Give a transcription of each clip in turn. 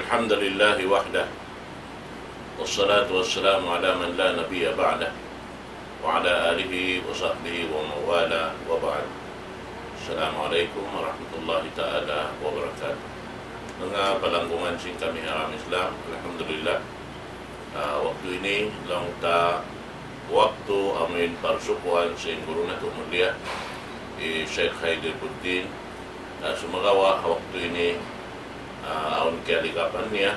الحمد لله وحده والصلاة والسلام على من لا نبي بعده وعلى آله وصحبه ومن والاه وبعد. Assalamualaikum warahmatullahi ta'ala wabarakatuh. Mga palanggungan sing kami haram Islam, alhamdulillah, waktu ini lang ta waktu amin parsukuan sing guru na tumulia Sheikh Khairuddin sumagawa waktu ini aun kialikapan niya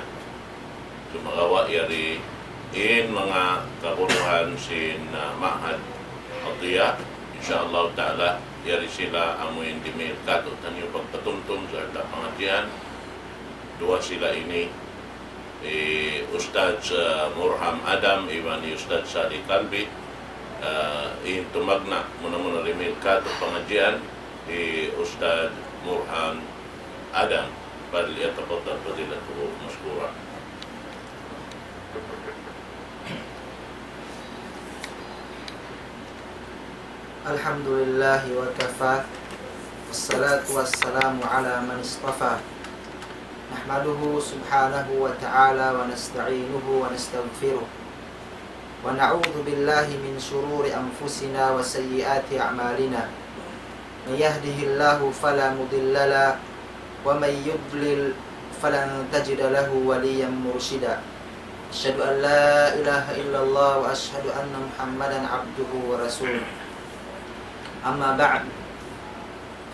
sumagawa yari in mga kaguruhan sin Ma'had Atiyah, insyaallah ta'ala yari sila amuin dimil kato tanyo pagpatumtum sa pengajian. Dua sila ini Ustaz Murham Adam iwan Ustaz Sadi Kalbi in tumagna muna rimil kato pengajian Ustaz Murham Adam. فليتفضل فضيلته مشكورا. الحمد لله وكفى والصلاة والسلام على من اصطفى نحمده سبحانه وتعالى ونستعينه ونستغفره ونعوذ بالله من شرور أنفسنا وسيئات أعمالنا من يهده الله فلا مضل له ومن يضلل فلن تجد له وليا مرشدا أشهد أن لا إله إلا الله وأشهد أن محمدا عبده ورسوله أما بعد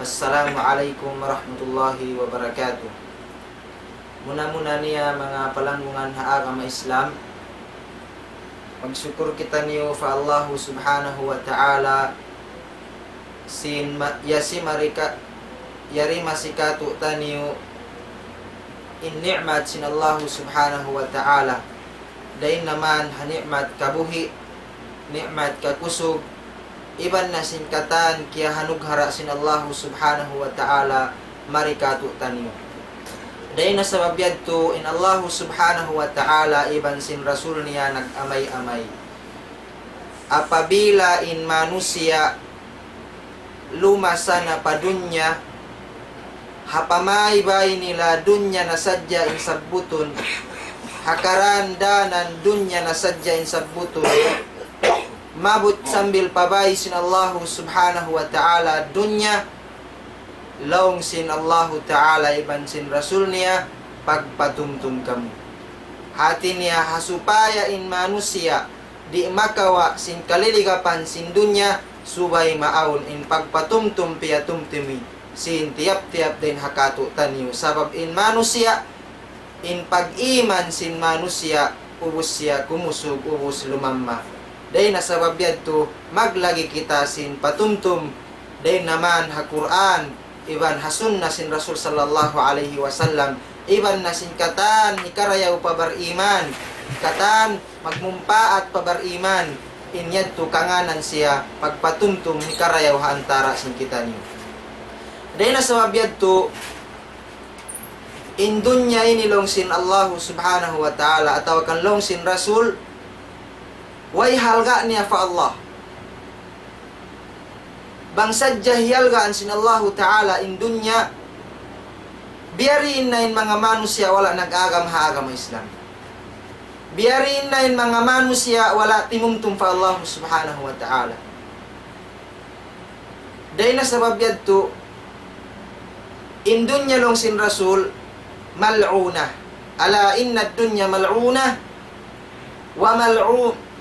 فالسلام عليكم warahmatullahi wabarakatuh. Muna-muna niya mga palanggungan ha agama Islam, magsyukur kita niyo fa Allah subhanahu wa ta'ala sin yasi marika yari masikatu taniyo in ni'mat sin Allah subhanahu wa ta'ala dain naman hanikmat kabuhi nikmat kakusog iban na singkatan kiya hanughara sin Allah subhanahu wa ta'ala marikatu taniyo dain na sabab yadto in Allah subhanahu wa ta'ala iban sin rasul niya nag-amay-amay apabila in manusia lumasa na padunya hapamay bay nila dunya na sadya in sabbutun hakaran danan dunya na sadya in sabbutun mabut sambil pabay sin Allah subhanahu wa ta'ala dunya laong sin Allah ta'ala iban sin rasul niya pagpatumtum kamu hati niya hasupaya in manusia di makawa sin kaliligapan sin dunya subay maawon in pagpatumtum piyatumtimi sin tiap-tiap din hakatu tanyo sabab in manusia in pag-iman sin manusia ubus siya kumusog ubus lumamma day na sabab yadto maglagi kita sin patumtum day naman ha Quran iban hasunna sin Rasul sallallahu alaihi wasallam iban na sin katan ikarayaw pabar iman katan magmumpaat pabar iman in yadto kanganan siya pagpatumtum ikarayaw ha antara sin kita niyo. Dahil na sa mabiyad to, in dunya inilong sin Allah subhanahu wa ta'ala atau kan long sin Rasul, way halga niya fa Allah. Bangsad jahiyalgaan sin Allah ta'ala in dunya, biyarin na in mga manusia wala nag-agam ha-agam Islam. Biyarin na in mga manusia wala timumtum fa Allah subhanahu wa ta'ala. Dahil na sa mabiyad to, in dunya long sin Rasul mal'una ala inna dunya mal'una wa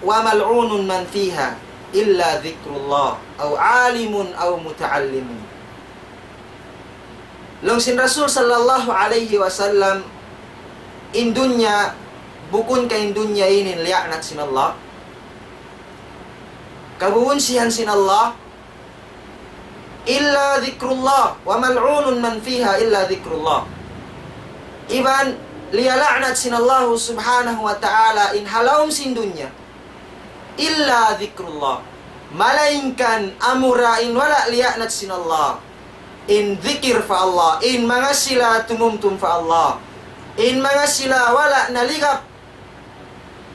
mal'unun man fiha illa dhikrullah aw alimun aw muta'allimun. Long sin Rasul sallallahu alaihi wasallam in dunya bukun ka in dunya inin li'anat sin Allah kabuun sihan sin Allah illa dhikrullah wa mal'unun man fiha illa dhikrullah. Iban liyala'nat sin Allah subhanahu wa ta'ala in halawm sin dunya illa dhikrullah malainkan amura in wala liya'nat sin Allah in dhikir fa Allah in mga sila tumumtum fa Allah in mga sila wala naligap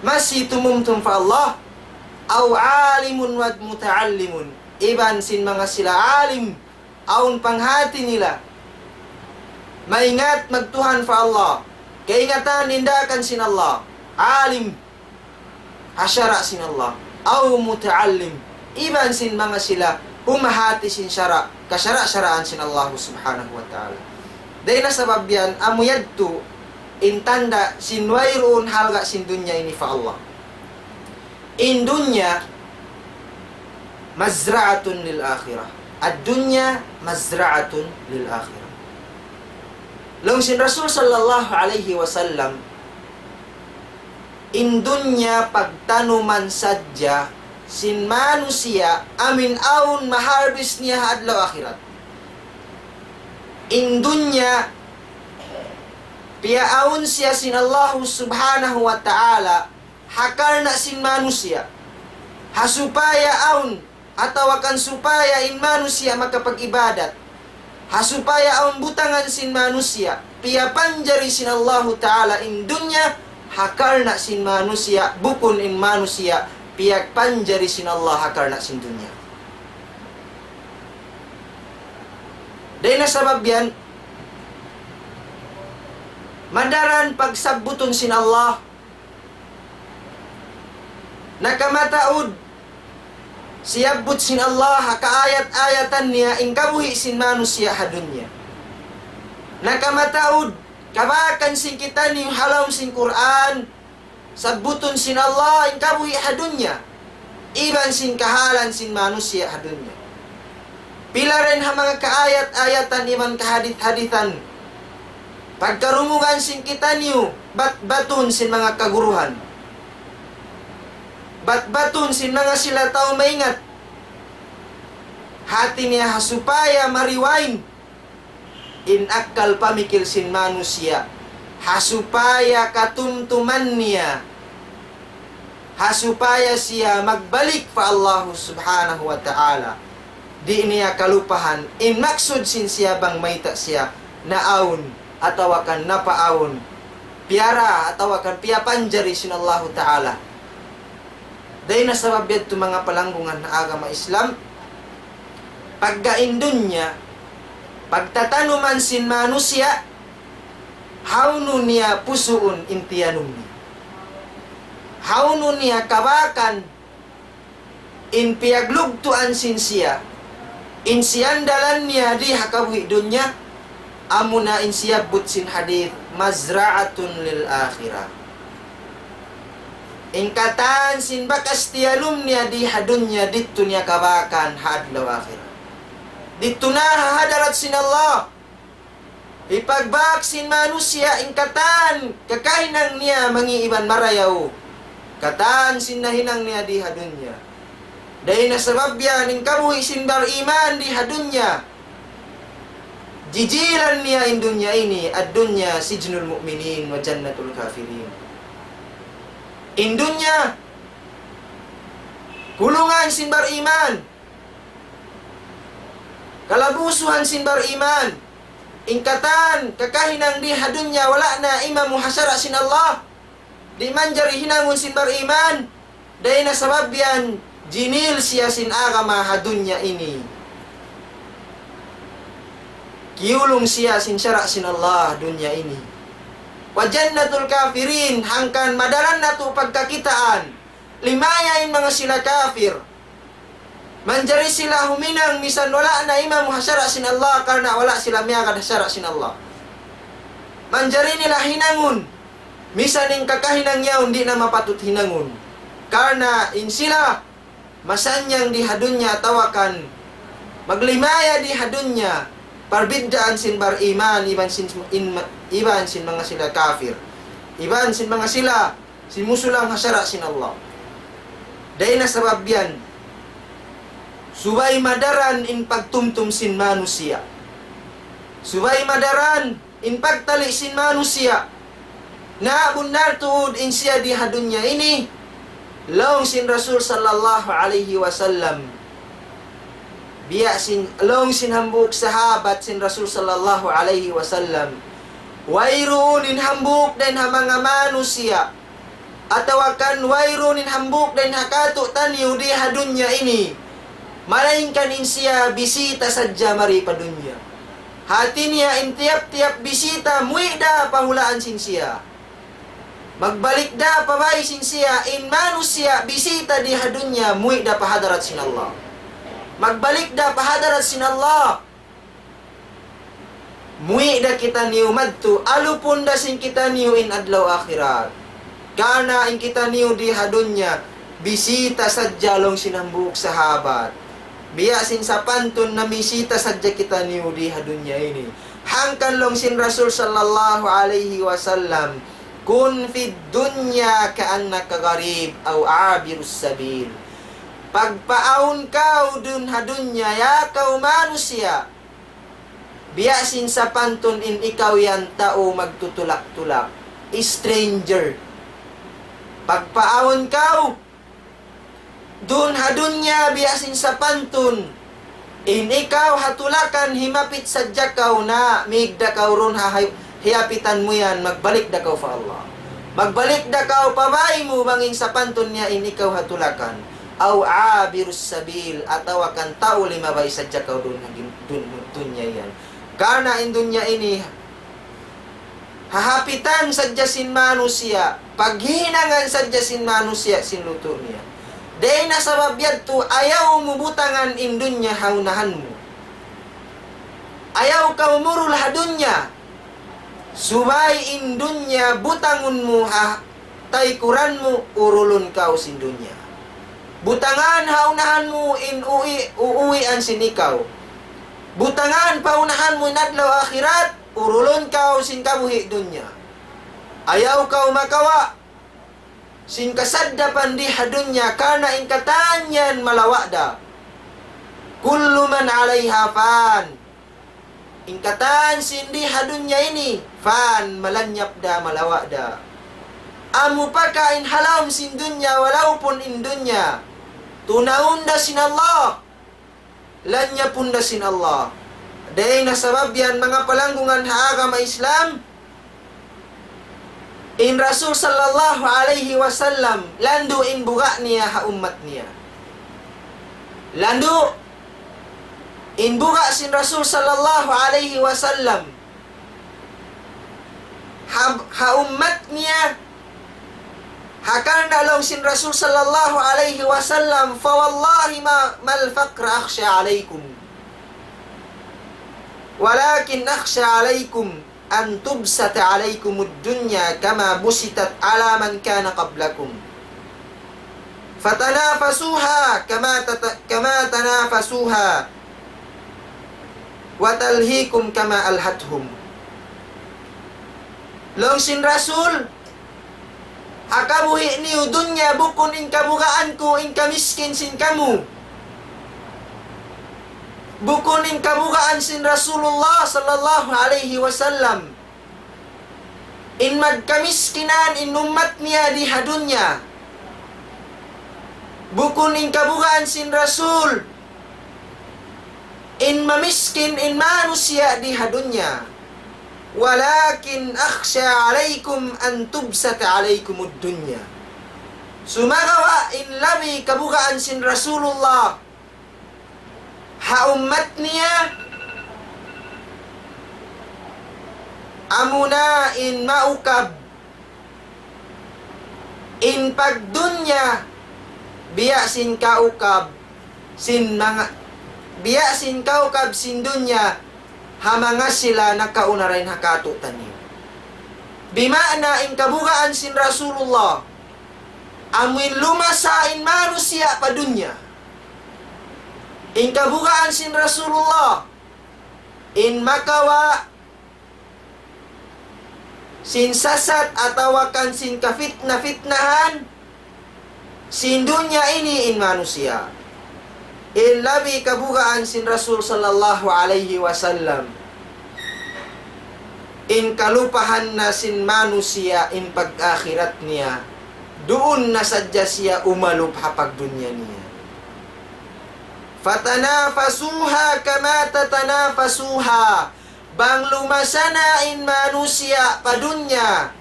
masi tumumtum fa Allah aw alimun wa muta'allimun iban sin mga sila alim aun panghati nila maingat magtuhan fa Allah Keingatan nindakan sin Allah. Alim. Hasyara sin Allah. Au muta'allim. Iban sin mga sila. Humahati sin syara. Kasyara-syaraan sin Allah subhanahu wa ta'ala. Dahil na sabab yan, amuyadtu. Intanda sin wairun halga sin dunya ini fa Allah. In dunya mazra'atun lil akhirah. Ad-dunya mazra'atun lil akhirah. Long sin Rasul sallallahu alaihi wasallam, in dunya pagtanuman sadya sin manusia amin aun maharbis niya adlaw akhirat. In dunya piaun siya sin Allah subhanahu wa ta'ala hakar na sin manusia hasupaya aun atau akan supaya in manusia makapag-ibadat hasupaya aun butangan sin manusia pia panjari sin Allah ta'ala in dunya hakar na sin manusia bukun in manusia pia panjari sin Allah hakar na sin dunya. Dahil na sabab yan madaran pagsabbuton sin Allah nakamataud siyabut sin Allah kaayat-ayatan niya ingkabuhi sin manusia hadunya. Nakamataud kabakan sin kita ni halam sin Quran sabutun sin Allah ingkabuhi hadunya. Iban sin kahalan sin manusia hadunya. Pila rin ha mga kaayat-ayatan iman kahadit-haditan. Pagkarumugan sin kita niyo batun sin mga kaguruhan. Batun sin mga sila tao maingat. Hati niya hasupaya mariwain. In akal pamikil sin manusia. Hasupaya katumtuman niya. Hasupaya siya magbalik pa Allah subhanahu wa ta'ala. Di niya kalupahan. In maksud sin siya bang maita siya naawon atau akan napaawon. Piara atau akan piapanjari sin Allah ta'ala. Dahil na sabab ito mga palanggungan na agama Islam, pagkaindun niya, pagtatanuman sin manusia, haunu niya pusuun intiyanum niya. Haunu niya kabakan, in piaglugtuan sin siya, in siyandalan niya di hakabuhi dunya, amuna in siyabut sin hadith, mazra'atun lil akhirah. Ingkatan sin bakas tialum niya di hadunya dito niya kabakan hadlaw akhirah. Dito na hadarat sin Allah. Ipagbak sin manusia ingkatan kakahinang niya mangiiban marayaw. Katan sin nahinang niya di hadunya. Dahil na sabab yan ingkabuhi sin bar iman di hadunya. Jijilan niya in dunya ini ad dunya sijnul mu'minin wa jannatul kafirin. Indunya kulungan sin bar iman, kalabusuhan sin bar iman, ingkatan kakahinang di hadunya wala na imam muhasyara sin Allah di manjari hinangun sin bar iman. Dahil na sabab yan jinil siya sin agama hadunya ini kiulong siya sin syara sin Allah dunya ini. Wajannatul kafirin hangkan madaran na to pagkakitaan limayain mga sila kafir manjari sila huminang misan wala na imam hasyara sin Allah karena wala sila miyagad hasyara sin Allah manjari nila hinangun misan ing kakahinang yaw di na mapatut hinangun karena in sila masanyang di hadunya tawakan maglimaya di hadunya parbidaan sin bar iman iban sin mga sila kafir iban sin mga sila sin musulang hasyara sin Allah. Dahil na sabab yan subay madaran in pagtumtum sin manusia subay madaran in pagtali sin manusia na bunar tuud in siya di hadunya ini long sin Rasul sallallahu alaihi wasallam biya sin long sin hambuk sahabat sin Rasul sallallahu alaihi wasallam wairunin hambuk dan mga manusia atau akan wairunin hambuk dan hakatu tanyu di hadunya ini malainkan in siya bisita sadya mari pa dunya Hati niya in tiap-tiap bisita muida pahulaan sinsia. Magbalik da pabay sinsia in manusia bisita di hadunya muida pahadarat sin Allah. Magbalik da pahadarat sin Allah. Muida kita niu madtu alupun da sin kita niu in adlaw akhirat. Karena in kita niu di hadunya bisita sadya long sinambuk sahabat. Biasin sa pantun na bisita sadya kita niu di hadunya ini. Hangkan long sin Rasul sallallahu alaihi wasallam, kun fid dunya ka'annaka gharib aw abirus sabil. Pagpaon kau dun hadunya ya kau manusia. Biasin sa pantun in ikaw yan tao magtutulak-tulak. Stranger. Pagpaon kau dun hadunya biasin sa pantun in ikaw hatulakan himapit sadya kau na migda kau ron hiapitan mo yan, magbalik da kau fa Allah. Magbalik da kau pabay mo banging sa pantun niya in ikaw hatulakan. Aw abirus sabil ataw akan tao limabay sadya kau dun dunya yan. Karena in dunya ini hahapitan sadya sin manusia, paghinangan sadya sin manusia sin luto niya. Dahil nasabab yadto, ayaw mo butangan indunya haunahan mo. Ayaw ka umurul hadunya. Subay indunya butangun mo taikuran mo urulun kau sindunya. Butangan haunahan mo in uuwian sinikaw. Butangan paunahan mo nadlaw akhirat urulun kau sin kabuhi dunya. Ayaw kau makawa sin kasadda pandi hadunya karena in katanyan malawada. Kullu man 'alaiha fan. Ingkatan sindi hadunya ini fan malanyap da malawada. Amu paka in halam sin dunya walaupun in dunya. Tunaun da sin Allah. Lanya pun da sin Allah. Dahil nasabab yan mga palanggungan haagama Islam. In Rasul sallallahu alaihi wasallam landu in buga niya ha ummat niya. Landu in buga sin Rasul sallallahu alaihi wasallam ha ummat niya hakarna long sin Rasul sallallahu alaihi wasallam fa wallahi mal faqra akhsha alaikum walakin akhsha alaikum an tubsata alaikumud dunya kama busitat ala man kana qablakum fatanafasuha kama tanafasuha wa talhikum kama alhathum. Long sin Rasul akabuhi niyo dunya bukun in kabugaan ko in kamiskin sin kamu. Bukun in kabugaan sin Rasulullah sallallahu alaihi wasallam in magkamiskinan in ummat niya di hadunya. Bukun in kabugaan sin Rasul in mamiskin in manusia di hadunya. Walakin akhsha alaikum an tubsata alaikumud dunya. Sumagawa in labi kabugaan sin Rasulullah ha ummat niya amuna in maukab in pagdunya biyasin kaukab sin mga biyasin kaukab sin dunya hamanga sila nakaunarain hakatutan niyo. Bimana in kabugaan sin Rasulullah amin lumasa in manusia pa dunya. In kabugaan sin Rasulullah in makawa sin sasat atawakan sin kafitna-fitnahan sin dunya ini in manusia. In labi kabugaan sin Rasul sallallahu alaihi wasallam in kalupahan na sin manusia in pag-akhirat niya doon na sadya siya umalup hapag dunya niya. Fatanafasuha kama tatanafasuha. Bang lumasana in manusia padunya.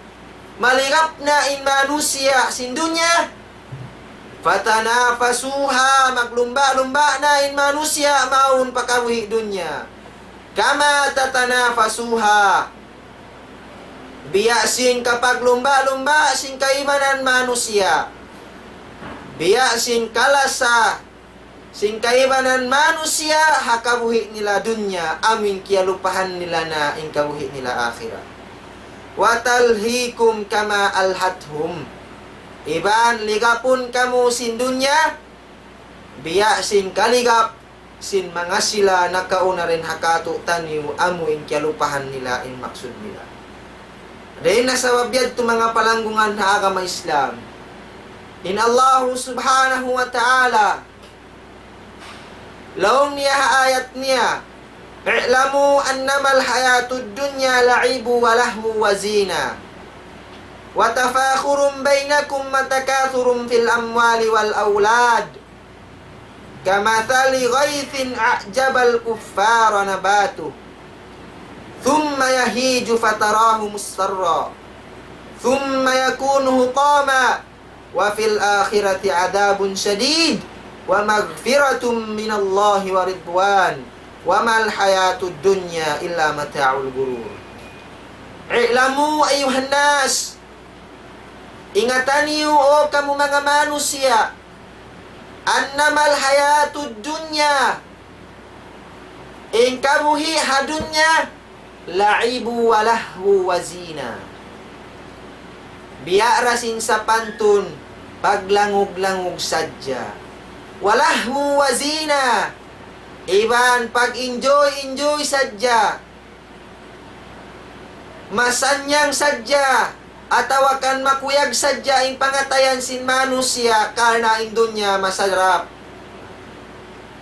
Maligap na in manusia sindunya. Fatanafasuha maglumba-lumba na in manusia maun pakawi dunya. kama tatanafasuha. Biya sin kapag lumba-lumba sin kaibanan manusia. Biya sin kalasa sin kaibanan manusia hakabuhi nila dunya amin kialupahan nila na ingkabuhi nila akhirat. Watalhikum kama alhathum. Iban ligapun kamu sin dunya. Biya sin kaligap sin mga sila nakauna rin hakatu taniw amu ingkalupahan nila in maksud nila. Dahil nasa wabiyad ito mga palanggungan na agama Islam. In Allah subhanahu wa ta'ala, laong niya ayat niya, i'lamu annamal hayatud dunya la'ibu wa lahu wa zina. Wa tafakhurum bainakum matakathurum fil amwali wal awlad. Kamathali ghaithin a'jabal kuffara nabatuh. Thumma yahiju fatarahu mustarra. Thumma yakunu hutama. Wa fil akhirati adabun syadid. Wa maghfiratum minallahi wa ridwan. Wa mal hayatud dunya illa mata'ul gurur. I'lamu ayuhan nas. Ingatan niyo o kamu mga manusia. Annamal hayatud dunya. In kamuhi hadunya. La'ibu wa lahwu wa zina. Biarasin sa pantun, paglangog-langog sadya. Walahwu wa zina. Iban pag-enjoy sadya. Masanyang sadya. Atawakan makuyag sadya ing pangatayan sin manusia karna ing dunya masarap.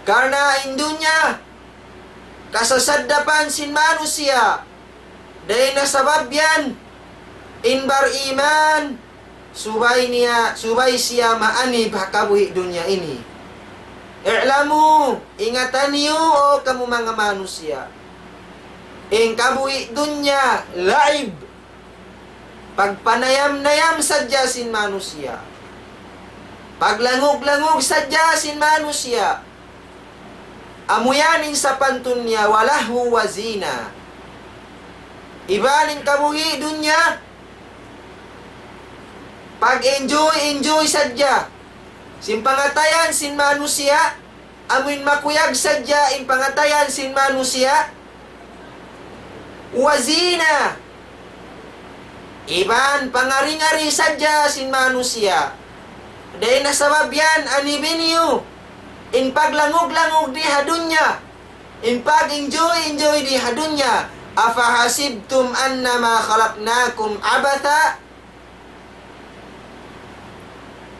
Karna ing dunya kasasadapan sin manusia. Dahil nasabab yan inbar iman subay siya maanib hakabuhi dunya ini. I'lamu, ingatan niyo o kamu mga manusia. Ing kabuhi dunya laib. Pagpanayam-nayam sadya sin manusia. Paglangog-langog sadya sin manusia. Amuyanin sa pantun niya, walahu wa zina. Ibanin kamuhi dunya. Pag-enjoy sadya. Sin pangatayan sin manusia. Amuin makuyag sadya in pangatayan sin manusia. Wa zina. Iban pangaring-ari sadya sin manusia. Dahil nasabab yan, anibin niyo. In paglangog-langog di hadunya. In pag-enjoy di hadunya. Afahasibtum annama khalaqnakum abatha.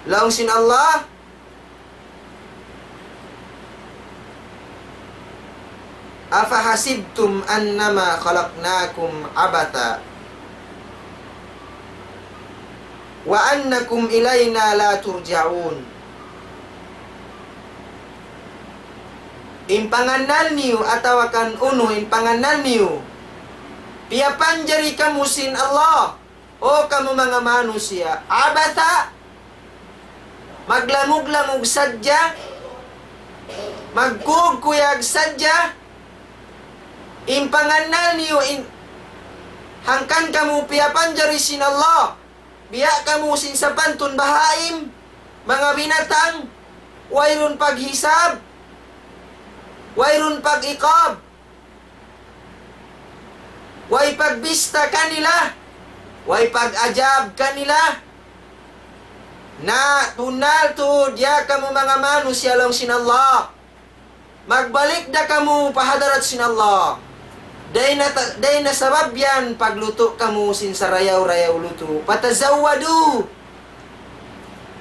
Laong sin Allah. Afahasibtum annama khalaqnakum abatha. Wa annakum ilayna la turja'un. Impanganan niyo atawakan uno impanganan niyo. Piapan jari kamu sin Allah. O kamu mga manusia. Abata. Maglamog-lamog sadya. Magkugkuyag sadya. Impanganan niyo. Hangkan kamu piapan jari sin Allah. Biya kamu sin sa pantun bahaim. Mga binatang. Wairun paghisab. Wairun pag-ikab. Way pagbista kanila. Way pag-ajab kanila. Na tunal to diya kamu mga manusia lang sin Allah. Magbalik da kamu pahadarat sin Allah. Day na sabab yan pagluto kamu sin sarayaw-rayaw luto. Patazawadu.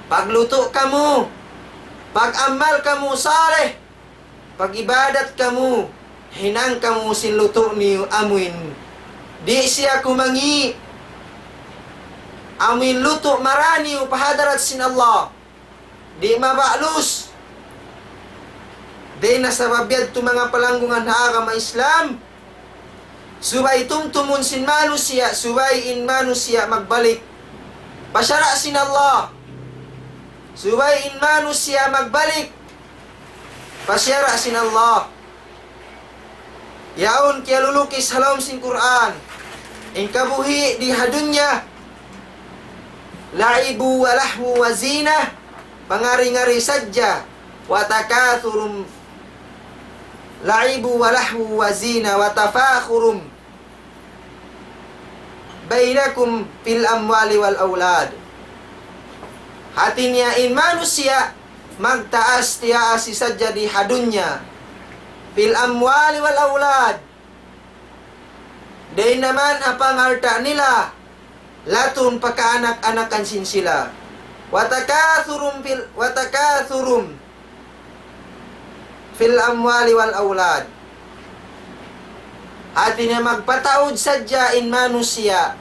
Pagluto kamu. Pag-amal kamu saleh. Pag-ibadat kamu, hinang kamu sin luto niyo amuin. Di siya kumangi. Amuin luto marani pahadarat sin Allah. Di mabalus. Di nasababiyad to mga palanggungan na agama Islam. Subay tumtumun sin manusia, subay in manusia magbalik. Pasyara sin Allah. Subay in manusia magbalik. Pasyara sin Allah. yaon kia lulukis halom sin Quran in kabuhi di hadunya laibu wa lahwu wa zina, pangari-ngari saja, wa takathurum laibu wa lahwu wa zina wa tafakhurum bainakum fil amwali wal aulad. Hatinya in manusia magtaas tiaasi saja di hadunya fil amwali wal aulad, day naman apang harta nila latun pagkaanak-anakan sin sila, watakathurum fil amwali wal aulad. Hatinya magpataod sadya in manusia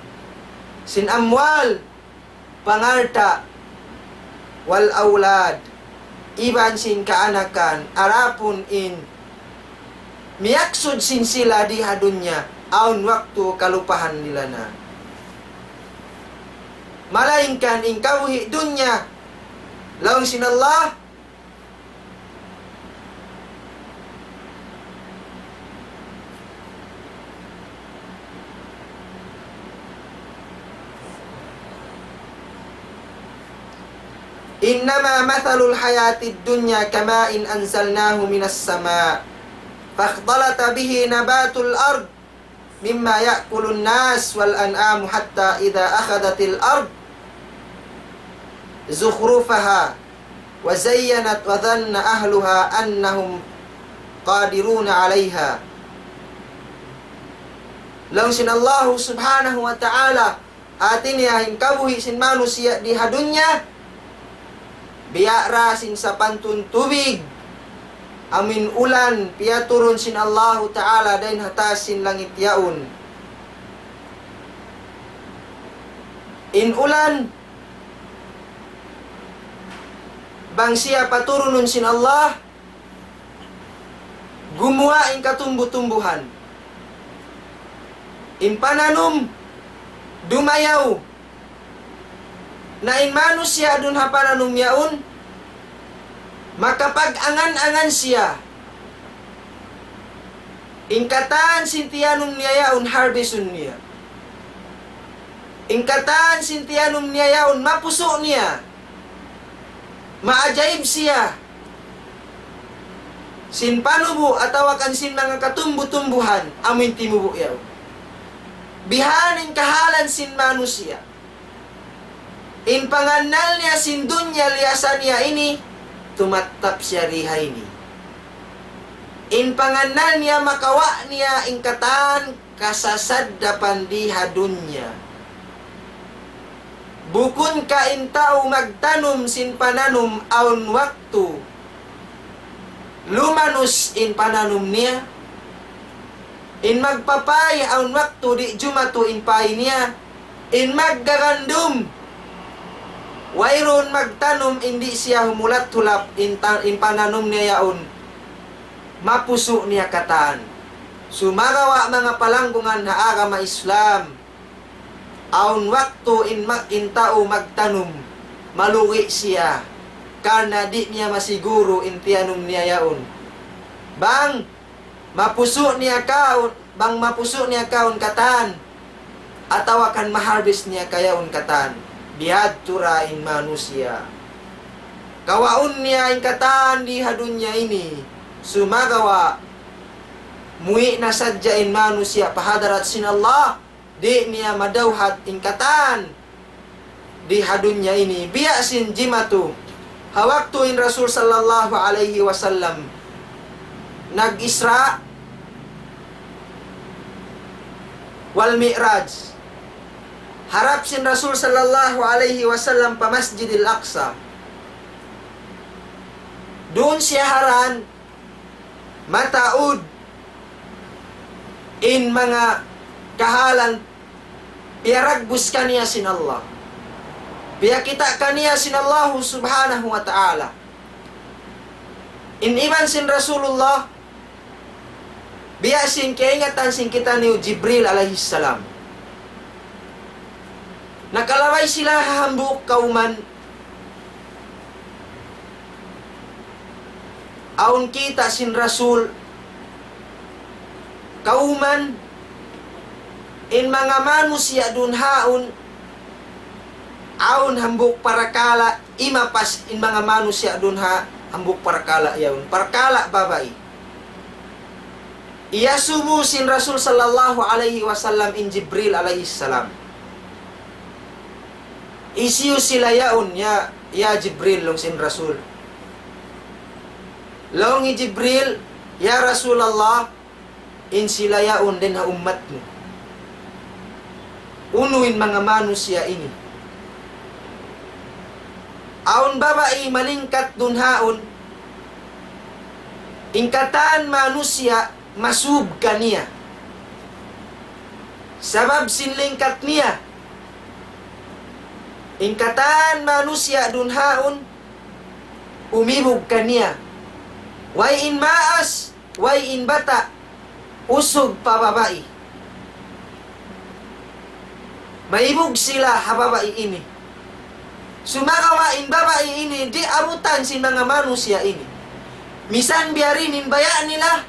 sin amwal pangarta wal aulad, iban sin kaanakan arapun in miyaksud sin sila di hadunya aun waktu kalupahan nila na. Malainkan in kawhi dunya laung sin Allah innama mathalul hayatid dunya kama'in anzalnahu minas sama' fakhtalata bihi nabatul ard mimma ya'kulun nas wal an'amu hatta idza akhadatil ard zukhrufaha wa zayyanat wa dhanna ahluha annahum qadiruna 'alayha. Laung sin Allah subhanahu wa ta'ala atin ya hingkabuhi sin manusia di hadunya biara sin sa pantun tubig amin ulan piaturun sin Allah ta'ala dain hatasin langit yaun in ulan bang siya paturunun sin Allah gumawa in katumbu-tumbuhan in pananum dumayaw na in manusia dun hapananum yaun makapag-angan-angan siya ingkatan sintianum niya yaun harbisun niya ingkatan sintianum niya yaun mapuso niya maajaib siya sin panubo atawakan sin mga katumbu-tumbuhan amin timubo yaw bihanin kahalan sin manusia in panganal niya sin dunya liasan niya ini tumatap siya riha ini in panganal niya makawa niya ingkatan kasasad dapan di hadunya bukun ka in tao magtanum sin pananum aun waktu lumanus in pananum niya in magpapay aun waktu di jumatu in pay niya in maggarandum wayron magtanum hindi siya humulat tulap in pananum niya yaon mapuso niya katan sumagawa mga palanggungan na agama Islam aun waktu in tao magtanum maluwi siya karena di niya masiguro in tianum niya yaon bang mapuso niya kaon katan atawakan maharbis niya kayaon katan biadtura in manusia kawaun niya in katan di hadunya ini sumagawa muwi na sadya in manusia pahadarat sin Allah di niya madawhat in katan di hadunya ini biasin jimatu hawaktu in Rasul sallallahu alaihi wasallam nag-Isra wal Mi'raj harap sin Rasul sallallahu alaihi wasallam pa Masjidil Aqsa doon siya haran mataud in mga kahalan iragbus kaniya sin Allah biya kita kaniya sin Allah subhanahu wa ta'ala in iban sin Rasulullah biya sin kaingatan sin kita ni Jibril alaihis salam nakalaway sila hahambuk kauman aun kita sin Rasul kauman in mga manusia dunhaon aun hambuk parakala imapas in mga manusia dunha hambuk parakala yaun parakala babai iya sumu sin Rasul sallallahu alaihi wasallam in Jibril alaihi salam isiu sila yaun ya Jibril long sin Rasul long i Jibril ya Rasulullah in sila yaun din ha ummatmu unuin mga manusia ini aun babai malingkat dunhaon ingkatan manusia masub kaniya sabab sinlingkat niya ingkatan manusia dunhaon umibog kaniya way in maas way in bata usog pa babai maibog sila hababai ini sumakawain babae ini di abutan sin mga manusia ini. Misan biarinin bayaan nila.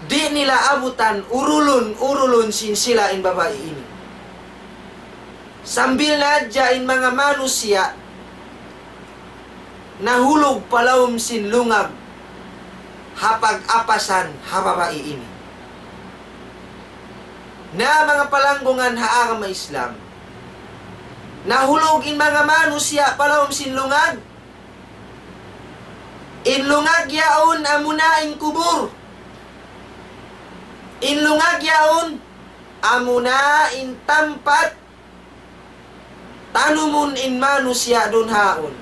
Di nila abutan urulun sin sila in babae ini. Sambil nadyain mga manusia nahulog palawom sin lungag hapag apasan hababae ini. Na mga palanggungan haang ma Islam nahulog in mga manusia palawom sin lungag in lungag yaon amuna in kubur in lungag yaon amuna in tampat tanumun in manusia dunhaon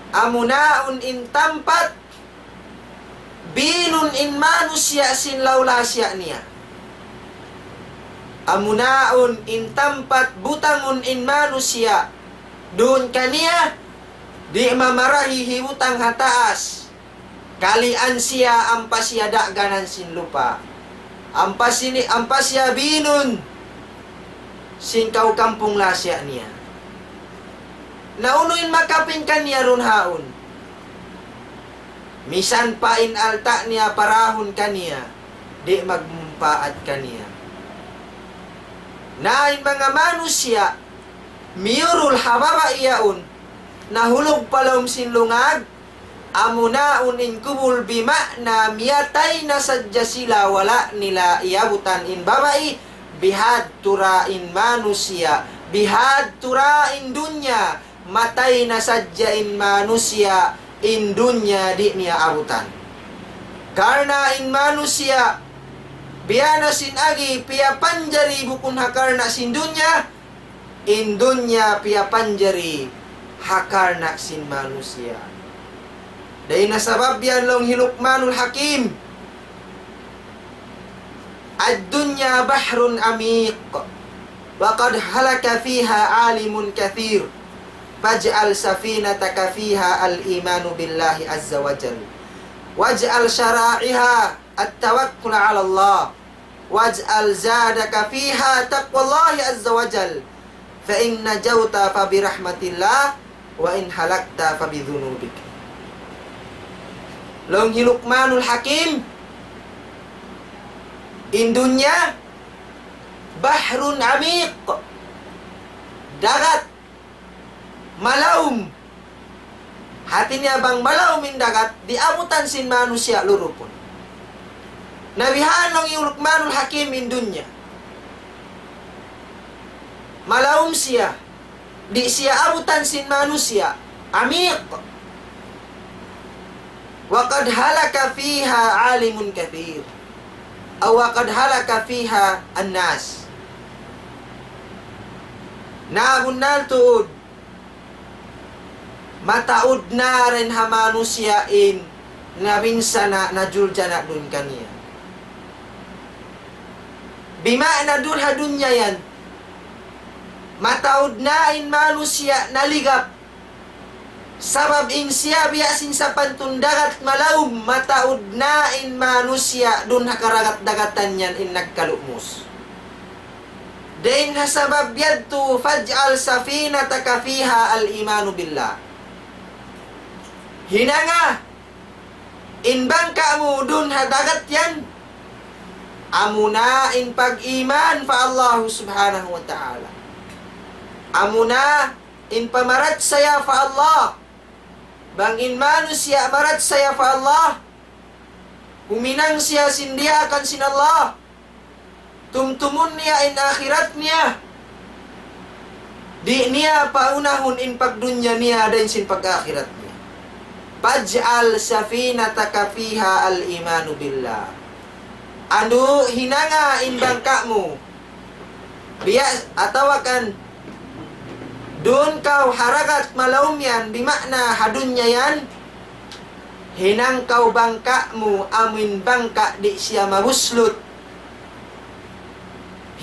amunaon in tampat binun in manusia sin laulasya niya amunaon in tampat butangon in manusia doon kaniya di mamarahi hiwutang hataas kalian siya ampasya daganan sin lupa ampasya binun sin kau kampung lasya niya naunuin makapin kaniya ron haon misan pa in alta niya parahon kaniya di magmumpaat kaniya na in mga manusia miurul hababa iyaun nahulog palawom sin lungag amunaun in kubul bima na miyatay na sadya sila wala nila iabutan in babai bihad tura in manusia bihad tura in dunya matay na sadya in manusia in dunya di niya abutan karna in manusia biyana sin agi piya panjari bukun hakarna sin dunya in dunya piya panjari hakarna sin manusia dahil nasabab yan long Luqmanul Hakim ad-dunya bahrun amiq wa qad halaka fiha alimun kathir faj'al safinataka fiha al-imanu billahi azza wa jal waj'al syara'iha at-tawakkul 'ala Allah waj'al zadaka fiha taqwallahi azza wa jal fa in najauta fa bi rahmatillah wa in halakta fa bi dhunubik long Luqmanul Hakim in dunya bahrun amiq dagat malaum hatinya bang malaum in dagat diabutan sin manusia lurupun nabihan ng Luqmanul Hakim in dunya malaum siya di siya abutan sin manusia amiq wa qad halaka fiha alimun kathir aw wa qad halaka fiha an-nas nagunnal tuud mataud na rin ha manusia in na minsan na juljana dun kaniya bima na dun ha dunya yan mataud na in manusia naligap sabab in siya biyasin sa pantundagat malaum mataud na in manusia dun ha karagat-dagatan yan in nagkalumos dain ha sabab yadto faj'al safinataka fiha al-imanu billah hinanga In bangka mo dun hadagat yan. Amuna in pag-iman fa Allah subhanahu wa ta'ala. Amuna in pamarat saya fa Allah. Bangin manusia marat saya fa Allah. Huminang siya sindia akan sin Allah. Tumtumun niya in akhirat niya. Di niya paunahon in pagdunya niya dan sin pag-akhirat niya. Paj'al safinataka fiha al-imanu billah. Anu hinanga in bangka mo. Biya atawakan dun kau haragat malaum yan bimakna hadunya yan. Hinang kau bangka mo amin bangka di siya mabuslut.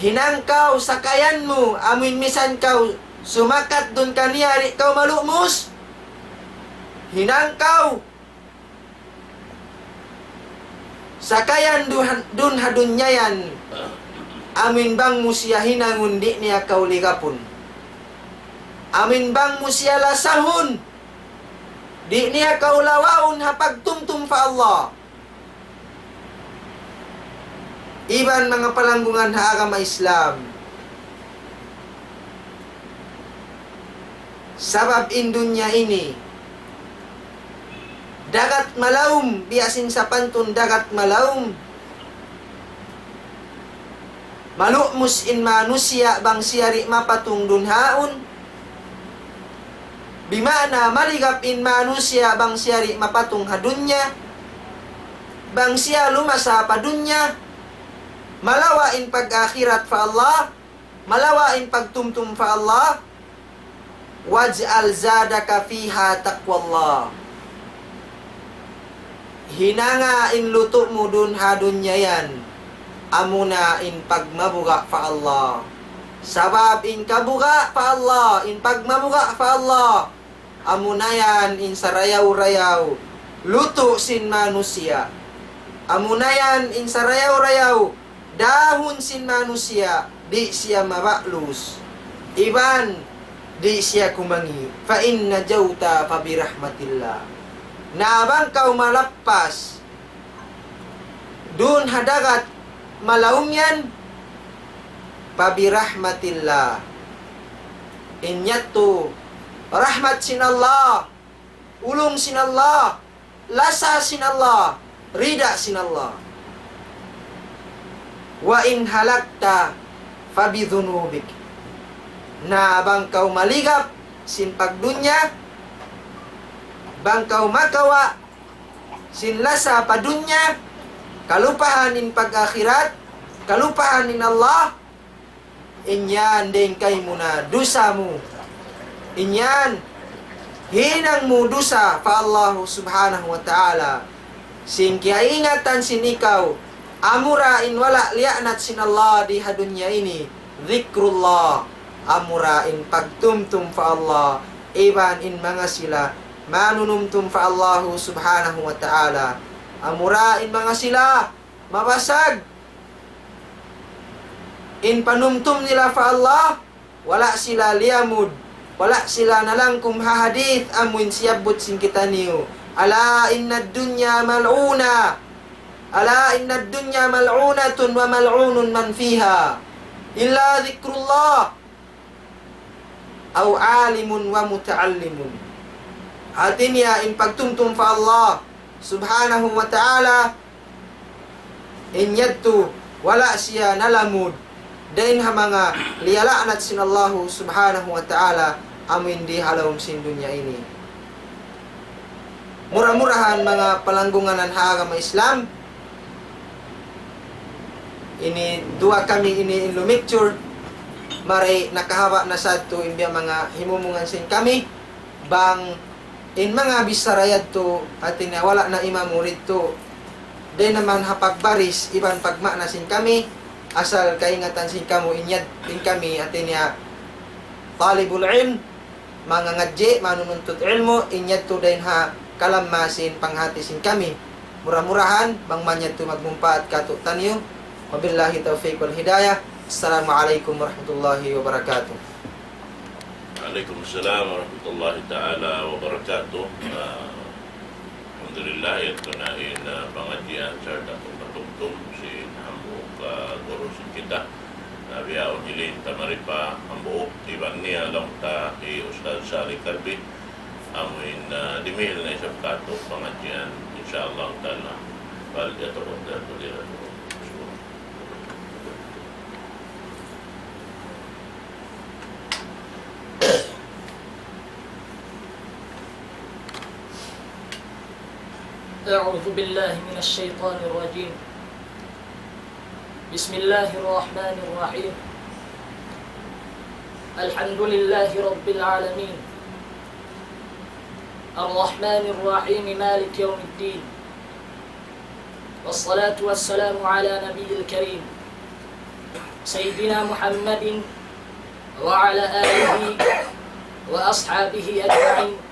Hinang kau sakayan mo amin misan kau sumakat dun kaniya di kau malumus. Hinang kau sakayan dun hadunya yan. Amin bang musya hinangun di niya kau ligapun. Amin bang musya lasahun. Di niya kau lawaun hapag tumtum fa Allah. Iban mga palanggungan ha agama Islam. Sabab indunya ini dagat malaum biasin sa pantun dagat malaum. Malumus in manusia bang siyari mapatung dunhaun. Bimana maligap in manusia bang siyari mapatung hadunya. Bang siya lumasa padunya. Malawa in pag-akhirat fa Allah. Malawa in pagtumtum fa Allah. Waj'al zadaka fiha taqwallah. Hinanga in luto mo dun hadunya yan. Amuna in pagmabuga fa Allah. Sabab in kabuga fa Allah. In pagmabuga fa Allah. Amunayan in sarayaw-rayaw. Luto sin manusia. Amunayan in sarayaw-rayaw. Dahon sin manusia. Di siya mabaklus. Iban di siya kumangi. Fa inna jauta fa birahmatillah. Naabang kau malappas. Dun hadagat malaum yan. Fa birahmatillah. Inyatu rahmat sin Allah. Ulung sin Allah. Lasa sin Allah. Rida sin Allah. Wa in halakta fa bidhunubik. Na bang kau maligap sin pagdunya, bang kau makawa sin lasa padunya, kalupahan in pag-akhirat, kalupahan in Allah, inyan din kay muna dusa mo. Inyan hinang mo dusa fa Allah subhanahu wa ta'ala. Sin kiaingatan sin ikaw, amura in wala lianat sin Allah di hadunya ini. Zikrullah. Amura in pagtumtum fa Allah. Iban in mga sila manunumtum fa Allah subhanahu wa ta'ala. Amura in mga sila mabasag. In panumtum nila fa Allah. Wala sila liamud. Wala sila nalangkum hahadith. Amun siyabot sin kita niyo. Ala inna dunya mal'una. Ala inna dunya mal'unatun wa mal'unun man fiha. Illa zikrullah. Aw alimun wa muta'allimun. Artinya in pagtumtum fa Allah subhanahu wa ta'ala, in yadtu wala siya nalamud dain ha mga lialaanat sin Allah subhanahu wa ta'ala amin di halawm sin dunya ini. Murah-murahan mga palanggunganan ha agama Islam. Ini dua kami ini in lumicture maray nakahawa na sadto imbya mga himumungan sin kami bang in mga bisarayad to atin wala na imamurid to day naman hapagbaris iban pagmana sin kami asal kaingatan sin kamo inyad din kami atin ya talibul ilm mga ngadje manununtut ilmo inyad to din ha kalamasin panghati sin kami murah-murahan bang manyad to magmumpa at katutan niyo wabillahi taufiq wal hidayah. Assalamualaikum warahmatullahi wabarakatuh. Waalaikumsalam warahmatullahi ta'ala wabarakatuh. Alhamdulillah. nilayat ko na pangadyan sa datong patugtong si Hambo ka guru si kita biyaon hilin tamaripa ang buok ibang niya lang ta Ustad Sari Kalbi amuin dimil na isang kato pangadyan insyaallah ta'ala bal yatawad na tulira أعوذ بالله من الشيطان الرجيم بسم الله الرحمن الرحيم الحمد لله رب العالمين الرحمن الرحيم مالك يوم الدين والصلاة والسلام على نبي الكريم سيدنا محمد وعلى آله وأصحابه أجمعين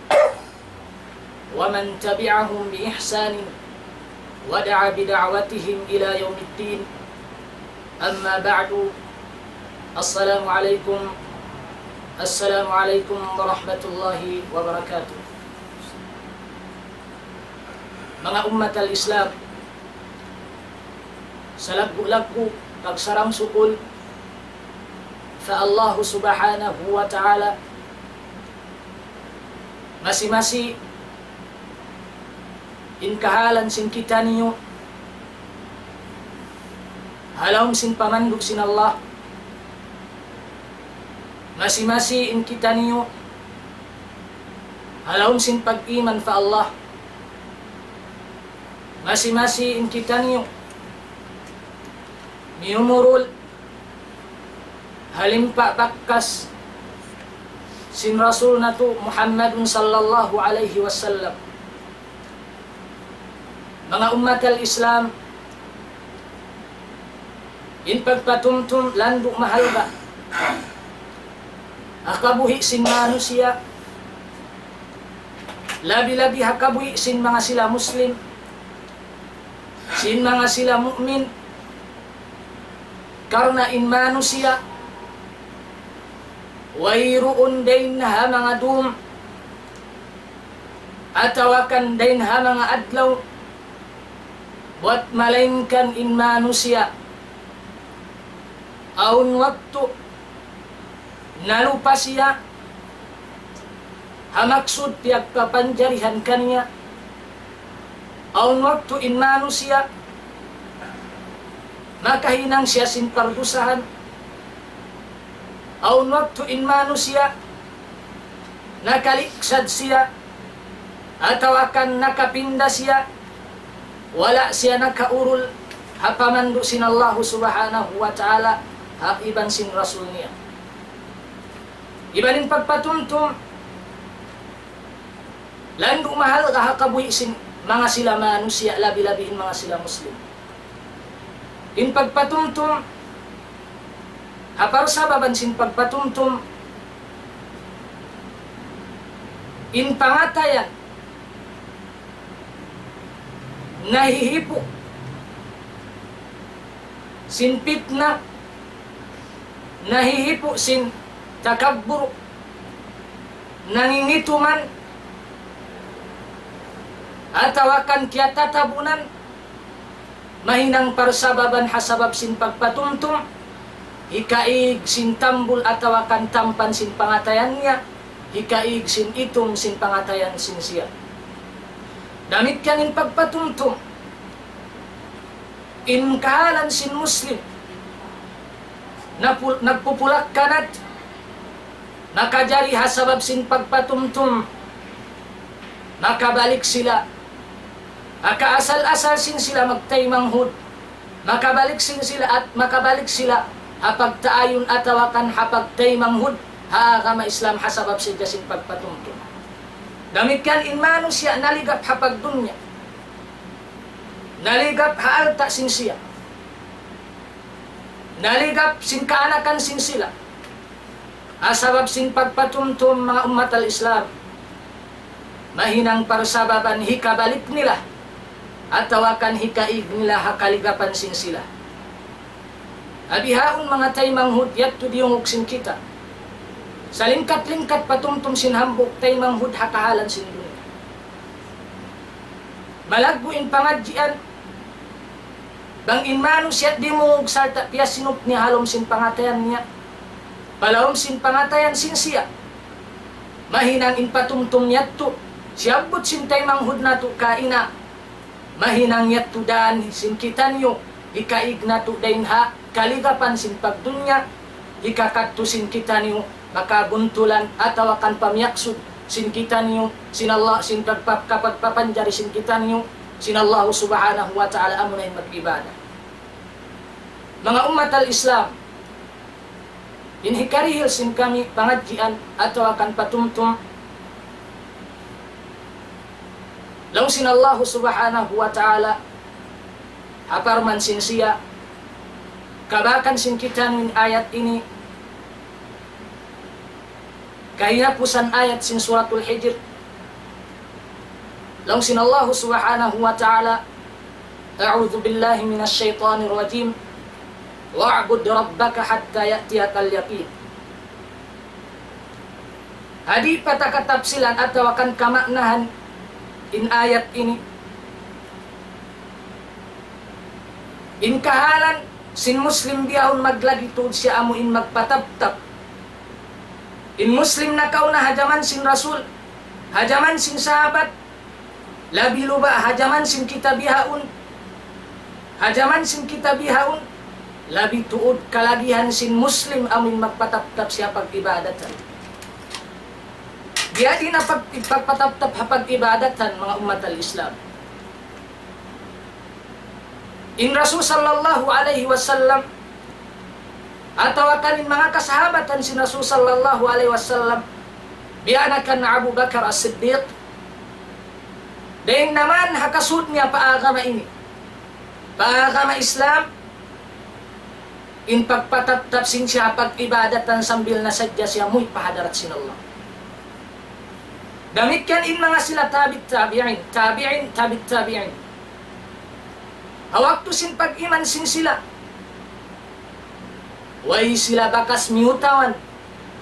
ومن تبعهم بإحسان ودعا بدعوتهم إلى يوم الدين أما بعد السلام عليكم ورحمة الله وبركاته mga ummat al-Islam sa lagbu-lagbu pagsarang sukul sa Allah subhanahu wa ta'ala masi-masi inkahalan sin kita niyo halawm sin pamanduk sin Allah masi-masi in kita niyo halawm sin pag-iman fa Allah masi-masi in kita niyo miyumurul halimpa bakkas sin Rasul natu Muhammadun sallallahu alaihi wasallam mga ummat al-Islam in pagpatumtum landuk mahalba hakabuhi sin manusia labi-labi hakabuhi sin mga sila muslim sin mga sila mukmin karena in manusia wairuun dain ha mga dum atawakan dain ha mga adlaw buat melainkan in manusia aun waktu nalupa siya hamaksud tiap kapanjarihan kanya aun waktu in manusia makahinang siya sin pardusahan aun waktu in manusia nakaliksad siya atau akan nakapinda siya wala siya nakaurul hapamandu sin Allah subhanahu wa ta'ala iban sin Rasul niya ibanin pagpatumtum landu mahal kahakabuhi sin mga sila manusia labi-labihin mga sila muslim in pagpatumtum haparsababan sin pagpatumtum in pangatayan nahihipo sin fitna nahihipo sin takabbur nangingituman atawakan kiyatatabunan mahinang parsababan hasabab sin pagpatumtum hikaig sin tambul atawakan tampan sin pangatayan niya hikaig sin itum sin pangatayan sin siya damit kanin pagpatumtum in kahalan sin muslim nagpupulak kanat nakajari hasabab sin pagpatumtum nakabalik sila akaasal-asal sin sila magtaymanghud makabalik sin sila at makabalik sila hapagtaayon atawakan hapagtaymanghud haagama Islam hasabab siya sin pagpatumtum damit kan in manusia naligap hapag dunya naligap haalta sin siya naligap sin kaanakan sin sila asabab sin pagpatumtum mga ummat al-Islam mahinang parsababan hikabalik nila atawakan hikaig nila hakaligapan sin sila abihaon mga taymanghud yatto diyungog sin kita sa lingkat-lingkat patumtum sin hambok taymanghud hakahalan sin dunya malagbuin pangadjian, bang inmanu siya di mo sarta piya sinup ni halom sin pangatayan niya, palawom sin pangatayan sin siya, mahinang inpatumtum niya to, siyabot sin tay manghud na to kaina, mahinang niya to daan sin kita niyo, ikaig na to dain ha, kaligapan sin pagdunya, ikakatusin kita niyo, makabuntulan ataw akan pamyaksud sin kita niyo, sin Allah, sin kapagpapanjari sin kita niyo, sin Allah subhanahu wa ta'ala amo na yung mag-ibadah. Mga umat al-Islam, inhikarihil sin kami pangadjian ataw akan patumtum, law sin Allah subhanahu wa ta'ala haparman sin siya, kabakan sin kita ng ayat ini, kahinapusan ayat sin suratul Hijr, law sin Allah subhanahu wa ta'ala, a'udhu billahi minas syaitanir rajim, wa'bud rabbaka hatta ya'tiyakal yaqin. Hadi patakatapsilan atau akan kamaknahan in ayat ini, in kahalan sin muslim biyahon maglagi tuod siya amo in magpataptap, in muslim na kauna hajaman sin rasul, hajaman sin sahabat, labi luba hajaman sin kitabihaun, hajaman sin kitabihaun, labi tuod kalagihan sin muslim amin magpataptap siya pag-ibadatan. Diya di na pagpataptap hapag-ibadatan mga umat al-Islam. In Rasul sallallahu alaihi wasallam, atau kanin mga kasahabatan si Rasul sallallahu alaihi wasallam, bianakan Abu Bakar as-Siddiq, dahil naman hakasud niya paagama ini, paagama Islam, in pagpataptap sin siya pag-ibadatan sambil nasadya siya muy pahadarat sin Allah. Damikian in mga sila tabi'in, hawak to sin pag-iman sin sila, way sila bakas miutawan,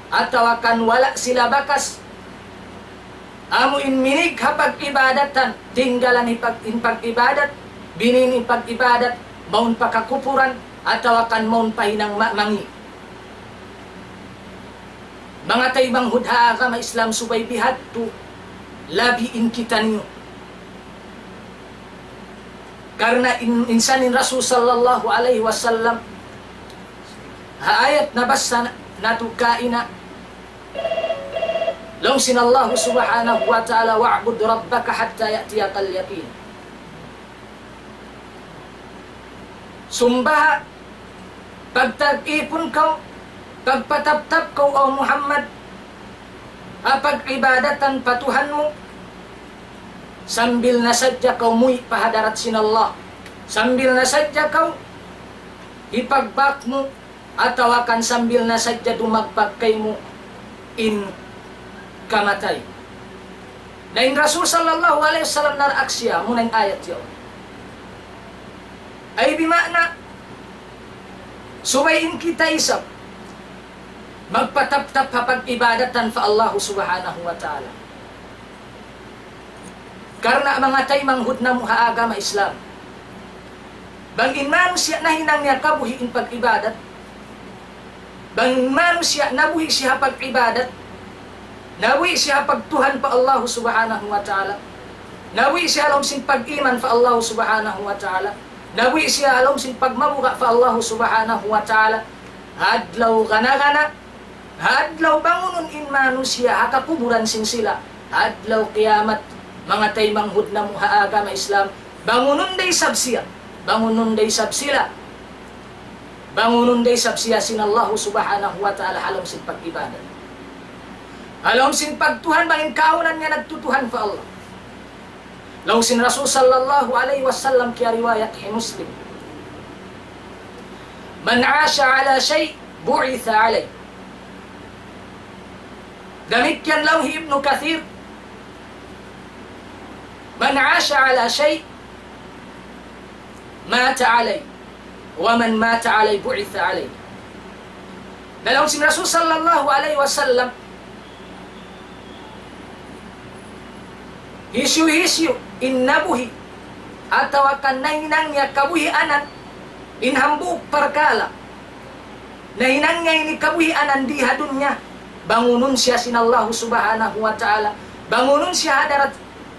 ataw akan wala sila bakas, amo in minig hapag ibadatan, tinggalan in pag-ibadat, binin in pag-ibadat, maun pakakupuran, ataw akan maun pahinang mangi. Mga taybang hudha agama Islam subay bihat to, labiin kita niyo. Karena insanin Rasul sallallahu alaihi wasallam, ayat nabasa natukaina, law sinallahu subhanahu wa ta'ala wa'bud rabbaka hatta ya'tiyakal yaqin. Sumbaha, pagtag-ipon kau, pagpataptap kau o Muhammad, apag-ibadatan patuhan mo, sambil nasadya kau muy pahadarat sin Allah, sambil nasadya kau ipagbak mo, ataw akan sambil nasadya dumagpag kay mo in kamatay. Na in Rasul sallallahu alaihi wasallam naraksya munang ayat yun, ay bimakna suwayin kita isap magpatap-tap hapag-ibadatan fa Allah subhanahu wa ta'ala. Karena mga tay manghud na muha agama Islam, bangin man siya nahinang niya kabuhiin pag-ibadat, bangin man siya nabuhi siya pag-ibadat, nabuhi siya pagtuhan pa Allah subhanahu wa ta'ala, nabuhi siya alam sin pag-iman fa Allah subhanahu wa ta'ala, nabuhi siya alam sin pagmamuka fa Allah subhanahu wa ta'ala, hadlaw gana-gana, hadlaw bangunon in manusia hakakuburan sin sila, hadlaw kiamat mga tay manghud na muha agama Islam, bangunon day sabsiya, bangunon day sabsila, bangunon day sabsiya sin Allah subhanahu wa ta'ala alam sin pag-ibadat, alam sin pagtuhan bangin kaunan nga nagtutuhan fa Allah. Law sin Rasul sallallahu alaihi wasallam kaya riwayat Muslim, man asha ala shay bu'itha alay. Demikian lauhi Ibnu Kathir, man asha ala shay mata alay, wa man mata alay bu'itha alay. Dalam sin Rasul sallallahu alaihi wasallam, hisyu in nabuhi atau akan nainangnya kabuhianan inhambu perkala nainangnya ini kabuhianan di hadunya bangunun siya sinallahu subhanahu wa ta'ala bangunun siya hadarat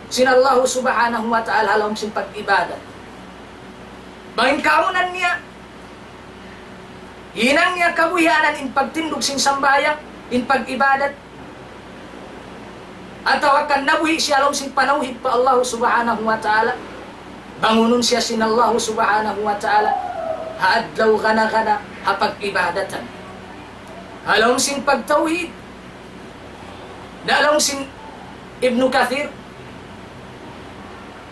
sinallahu subhanahu wa ta'ala alam sin pag-ibadat bangin kaunan niya hinangnya kabuhianan in pagtindog sin sambayang in pag-ibadat atau akan nabuhi siya alam sin panauhid pa Allah subhanahu wa ta'ala bangunun siya sinallahu subhanahu wa ta'ala haadlaw gana-gana hapag-ibadatan alam sin pagtauhid na alam sin Ibnu Kathir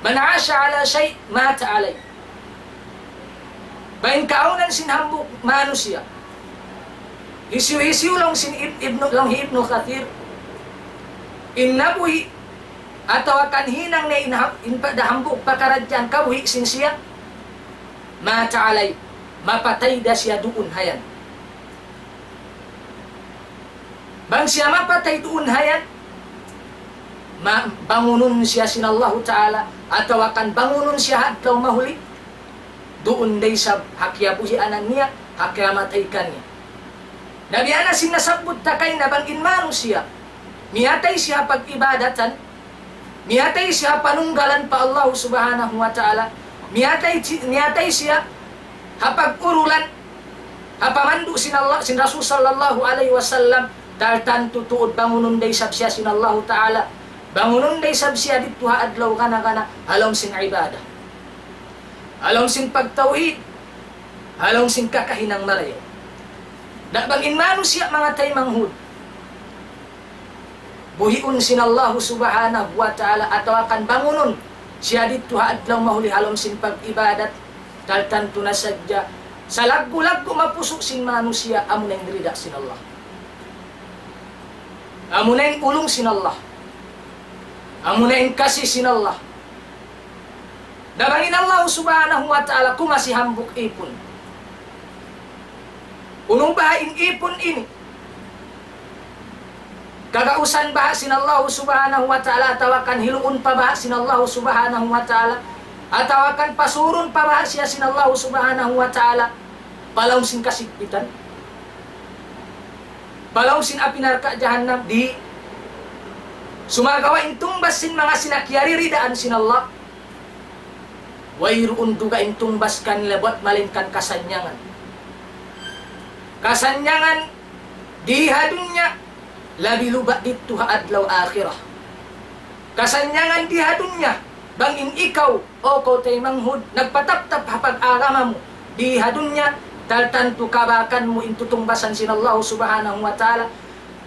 man asya ala shay mata alay bain kaunan sin hambuk manusia isiw-isiw lang sin Ibnu Kathir innabuhi atau akan hinang na inpadahambuk pakaradyan kabuhi sin siya mata alay mapatay da siya doon hayan bang siya mapatay doon hayan bangunun siya sinallahu ta'ala atau akan bangunun siya hadlaw mahuli doon day sa hakyabuhianan niya hakyamataykan niya nabiyana sinasabot takay na bangin manusia miyatay siya pag-ibadatan miyatay siya panunggalan pa Allah subhanahu wa ta'ala miyatay siya hapag-urulan hapamandu sin Rasul sallallahu alaihi wasallam daltan tutuod bangunun day sabsiya sin Allah ta'ala bangunun day sabsiya dito haadlaw kana alam sin ibadah alam sin pagtauhid alam sin kakahinang marayo bangin manusia mga taymanghud buhiun sin Allah subhanahu wa ta'ala atau akan bangunun siya dito haadlaw mahuli alam sin pag-ibadat daltan tunasadya sa laggo-laggo mapusok sin manusia amo na yung rida sin Allah amo na yung ulong sin Allah amo na yung kasi sin Allah nabangin Allah subhanahu wa ta'ala kumasihambok ipon unong bahaing ipon ini kagausan baha sin Allah subhanahu wa ta'ala atawakan hiluun pa baha sin Allah subhanahu wa ta'ala atawakan pasurun pa baha siya sin Allah subhanahu wa ta'ala palaw sin kasigpitan palaw sin apinarka jahannam di sumagawa intumbas sin mga sinakyarirидaan sin Allah wayruun duga intumbas kanila buat malinkan kasanyangan di hadunya labi luba dito adlaw akhirah kasanyangan di hadunya bangin ikaw o ko taymanghud nagpataptap hapag-arama mo di hadunya taltantu kabakan mo intutungbasan sin Allah subhanahu wa ta'ala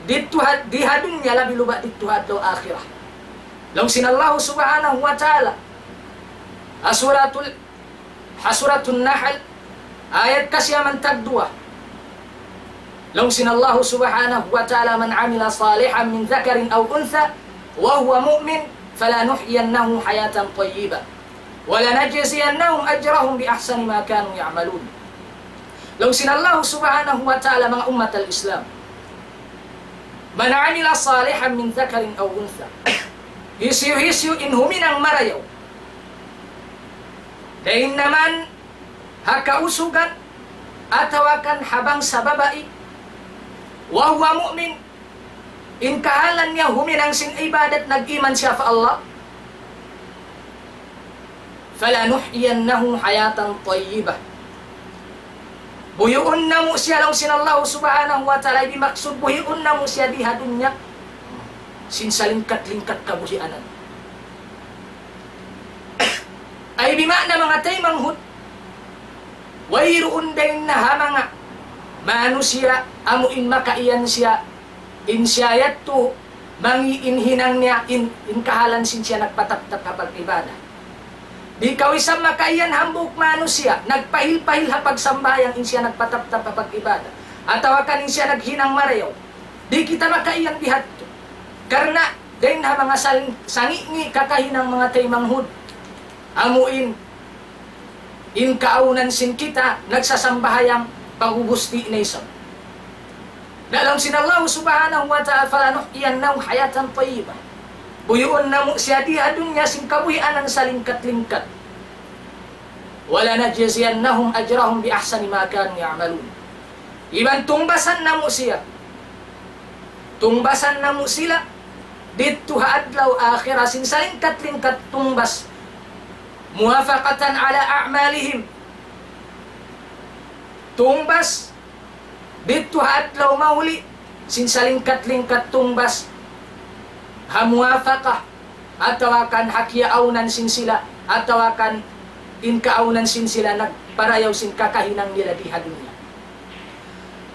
dito di hadunya labi luba dito adlaw akhirah lang sin Allah subhanahu wa ta'ala Asuratul Nahl ayat kasyaman tagdua lang sin Allah subhanahu wa ta'ala man amila salihan min dhakarin aw untha wa huwa mu'min falanuhyiyannahu hayatan tayyibah wa lanajziyannahum ajrahum bi ahsani ma kanu ya'malun lang sin Allah subhanahu wa ta'ala mga ummat al-Islam man amila salihan min dhakarin aw untha hisyu in huminang marayaw dahil naman hakausugan atawakan habang sa babae wa huwa mu'min in kahalan niya huminang sin ibadat nag-iman siya fa Allah falanuhyiyannahu hayatan tayyibah buyuun na mo siya lang sin Allah subhanahu wa ta'ala di maksud buyuun na mo siya di hadunya sin salingkat-lingkat kabuhianan ay bimakna mga taymanghud wayruun din na hamanga manusia amuin makaiyan siya in siyayat to mangi inhinang niya in kahalan sin siya nagpataptap hapag ibadah di kawisam makaiyan hambuk manusia nagpahil-pahil hapag sambayang in siya nagpataptap hapag ibadah atawakan in siya naghinang marayaw di kita makaiyan bihat to karena din ha mga sangi kakahinang mga taymanghud amuin in kaunan sin kita nagsasambahayang paghugusti na isang dalam sin Allah subhanahu wa ta'ala falanuhyiyannahu hayatan tayyibah buyuon na mo siya di adunya sin kabuhian ang salingkat-lingkat wala najziyannahum ajrahum bi ahsani ma kanu ya'malun. Iban tumbasan namo siya. Tumbasan namo sila dito haadlaw akhirah sin salingkat-lingkat tumbas muwafaqatan ala a'malihim. Tumbas dito haadlaw mahuli sin salingkat-lingkat tumbas hamuwafaqah atawakan hakiaunan sin sila atawakan inkaunan sin sila nagparayaw sin kakahinang nila di dunya.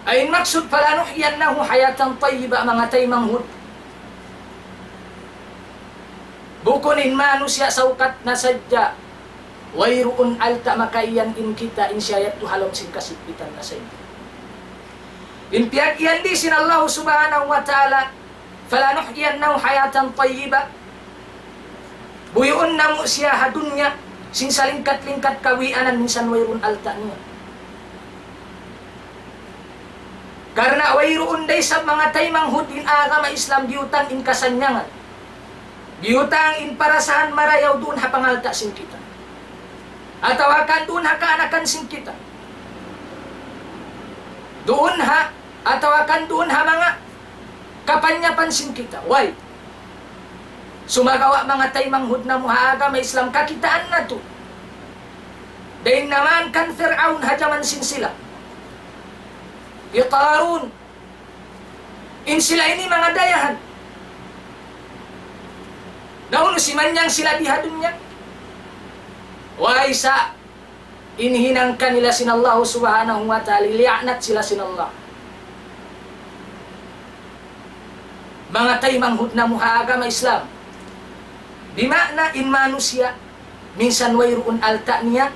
Ayin maksud falanuhyannahu hayatan tayyiba mga taymanghud. Bukunin manusia saukat na sadya wayruun alta makayan in kita insyayat tuhalom sin kasipitan na sadya. Inpiagyan di sin Allah subhanahu wa ta'ala falanuhyannahu hayatan tayyiba. Buyuon na mo siya hadunya sin salingkat-lingkat kawianan minsan wayrun alta niya. Karena wayruun day sa mga taymanghud in agama Islam biutang in kasanyangan. Biutang in parasahan marayaw doon ha pangalta sin kita. Atawakan doon ha kaanakan sin kita. Doon ha atawakan doon ha mga kapanyapan sin kita. Why? Sumagawa mga taymanghud na muhaaga may Islam kakitaan na to. Dahil naman kan Fir'aun hajaman sin sila. Iqarun. In sila ini mga dayahan. Nauno si manyang sila dihadun niya. Why sa inhinang kanila sin Allah subhanahu wa ta'ala li'anat sila sin Allah. Mga taymanghud na muhaaga may Islam. Di makna in manusia minsan wayruun alta niya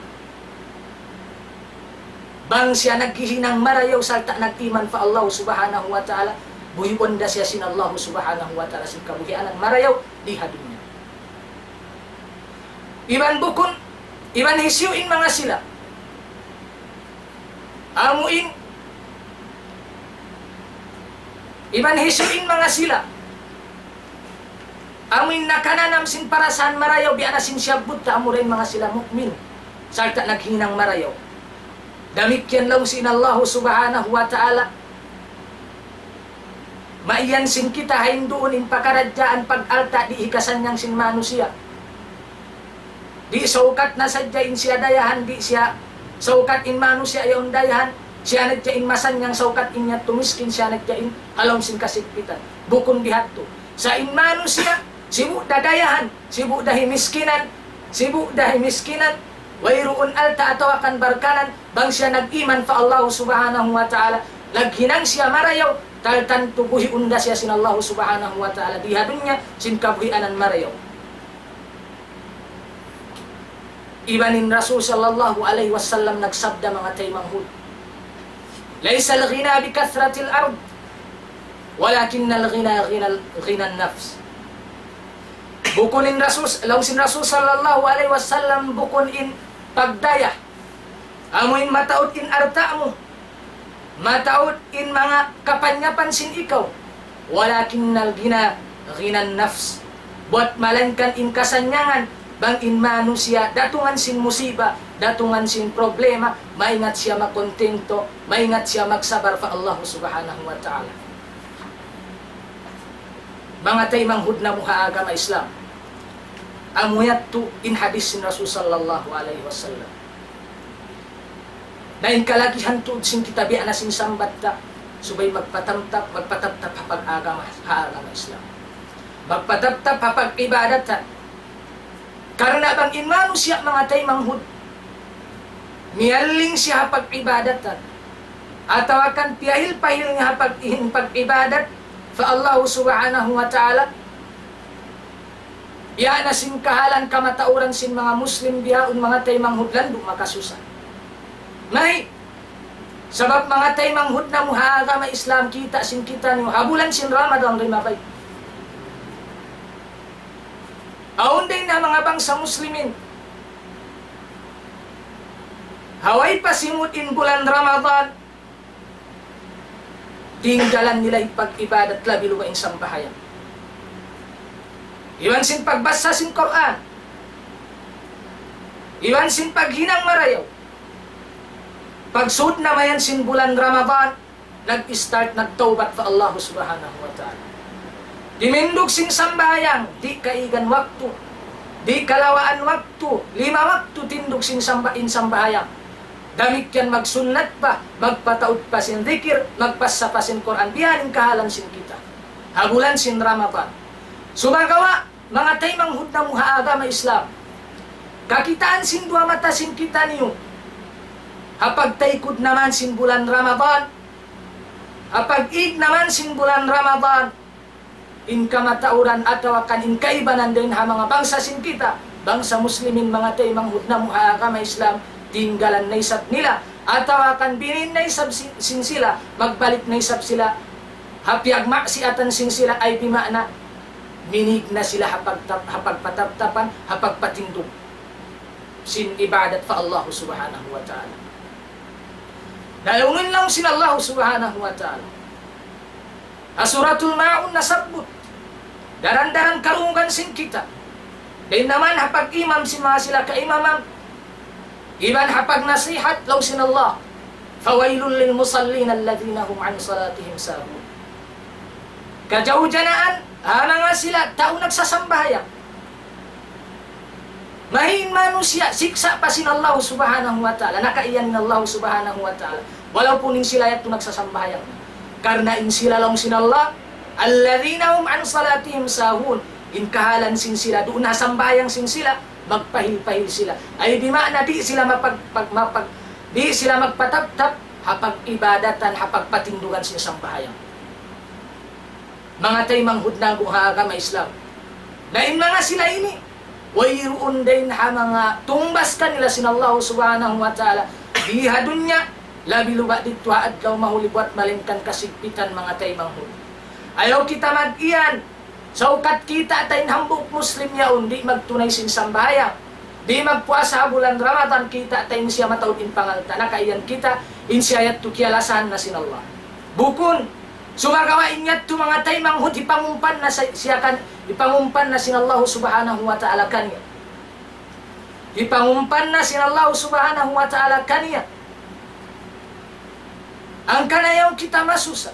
bang siya naghihinang marayaw salta nagtiman fa Allah subhanahu wa ta'ala buyuon da siya sin Allah subhanahu wa ta'ala sin kabuhianan marayaw di hadunya. Iban bukon iban hisyuin mga sila amuin iban hisyuin mga sila amin nakananam sin parasan marayaw biana sin syabut ta amurin mga sila mukmin salta naghinang marayaw. Damikyan lang sin Allah subhanahu wa ta'ala. Maiyan sin kita haindoon in pakaradyaan pag-alta di ikasan niyang sin manusia. Di saukat na sadyain siya dayahan di siya saukat in manusia yung dayahan siya nadyain masan niyang saukat in niya tumiskin siya nadyain halong sin kasigpitan. Bukon dihat to. Sa in manusia sibu dadayahan, sibu dahi miskinan, wayruun alta atau akan barkanan, bang siya nag-iman fa Allah subhanahu wa ta'ala, laghinang siya marayaw, taltan tubuhi unda siya sin Allah subhanahu wa ta'ala, dihadunya sin kabuhianan marayaw. Ibanin Rasul sallallahu alaihi wasallam nagsabda mga taymanghud, laysa al-ghina bi kathratil ard, walakin al-ghina ghina an-nafs. Bukunin Rasul, lausin Rasul sallallahu alaihi wasallam bukun in pagdaya. Amuin mataot in arta mo. Mataot in mga kapanyapan sin ikaw. Walakin nalgina ghinan nafs. Buat malangkan in kasanyangan bang in manusia datungan sin musiba, datungan sin problema, maingat siya makontento, maingat siya magsabar fa Allah subhanahu wa ta'ala. Mga taymanghud na muha agama Islam. Amuyat tu in hadis sin Rasul sallallahu alaihi wasallam. Na in kalagihan tu sin kitabi na sin sambat ta subay magpataptap hapag agama Islam. Magpataptap hapag ibadat ta. Karena bang in manusia mga taymanghud miyaling siya hapag ibadat ta. Atawakan piyahil-pahil nga hapag ibadat fa Allah subhanahu wa ta'ala ya na sin kahalan kamatauran sin mga Muslim biyaon mga taymanghud lando makasusa. May sabab mga taymanghud na muhaagama Islam kita sin kita ni habulan sin Ramadan rin mabay. Aon din na mga bangsa Muslimin haway pasimut in bulan Ramadan tinggalan nila ipag-ibadat labi luwa in sambahayan. Iwan sin pagbasa sin Quran. Iwan sin paghinang marayaw. Pagsud na mayan sin bulan Ramadan, nag-start, nagtaubat fa Allah subhanahu wa ta'ala. Dimindog sin sambayang, di kaigan waktu, di kalawaan waktu, 5 waktu tindog sin sambayang. Damit yan magsunnat pa, magpataud pa sin zikir, magpasa pa sin Quran, biyanin kahalan sin kita. Hagulan sin Ramadan. Sumagawa, mga taymang hud na muha agama Islam. Kakitaan sin dua mata sin kita niyo. Hapag taykod naman sin bulan Ramadan, hapag ig naman sin bulan Ramadan, in kamatauran atawakan in kaibanan din ha mga bangsa sin kita, bangsa muslimin mga taymang hud na muha agama Islam, tinggalan na isap nila, atawakan binin na isap sin sila, magbalik na isap sila, hapiag maksiatan sin sila ay bimana, minig na sila hapag pataptapan, hapag patindog sin ibadat fa Allah subhanahu wa ta'ala. Dalawin lang sin Allah subhanahu wa ta'ala. Asuratul Ma'un nasabut. Daran-daran karungan sin kita. Din naman hapag imam sin mga sila kaimamam. Iban hapag nasihat law sin Allah. Fawailul lil musallin alladhina hum an salatihim sahun. Kajaujanaan, mga sila tao nagsasambahayan. Mahin manusia, siksa pa sin Allah subhanahu wa ta'ala. Nakaiyan ni Allah subhanahu wa ta'ala. Walaupun in sila yato nagsasambahayan. Karena in sila lang sin Allah, alladhina hum an salatihim sahun. In kahalan sin sila, doon nasambayang sin sila, magpahil-pahil sila. Ay di maana di sila di sila magpatap-tap, hapag ibadatan, hapag patindugan sin sambahayan. Mga taymang hudnang agama Islam. Nain mga sila ini, wayroon din ha mga tumbas kanila sin Allah subhanahu wa ta'ala. Diha dunya, labi luba dito adlaw mahulibwat malingkan kasigpitan mga taymang hud. Ayaw kita mag-iyan. Saukat kita tayo hambuk Muslim yaon, di magtunay sin sambayang. Di magpuasa bulan Ramadan, kita tayo siya mataud in pangalta. Nakaiyan kita, insiyayat tu kialasan na sin Allah. Bukun, sumagawa inyat tu mga taymang hud, ipangumpan na siya kan, ipangumpan na sin Allah subhanahu wa ta'ala kanya. Ipangumpan na sin Allah subhanahu wa ta'ala kanya. Ang kanayaw kita masusa.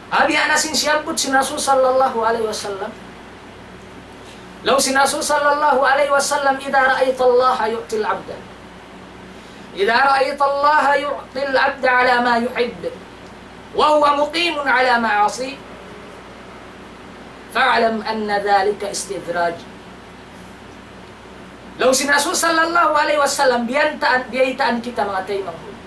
Abi anasin siyambut sin Rasul sallallahu alaihi wasallam. Law sin Rasul sallallahu alaihi wasallam, idza ra'aita Allah yu'til 'abda. Idza ra'aita Allah yu'til 'abda 'ala ma yuhibb. Wa huwa muqimun 'ala ma'asi. Fa'lam anna dhalika istidraj. Law sin Rasul sallallahu alaihi wasallam biyaitaan kita mga taymang hud.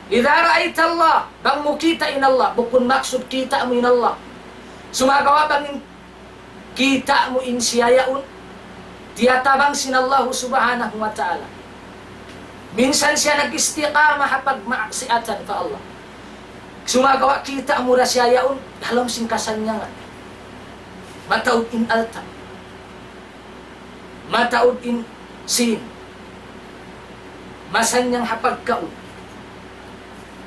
Idza ra'aita Allah, bang mo kita in Allah, bukun maksud kita mo in Allah. Sumagawa bang kita mo in siyayaun, tiyatabang sin Allah subhanahu wa ta'ala. Minsan siya nag-istiqama hapag maaksiatan pa Allah. Sumagawa kita mo ra siyayaun, dalam sin kasanyangan. Mataud in alta. Mataud in sin. Masanyang hapag kaud.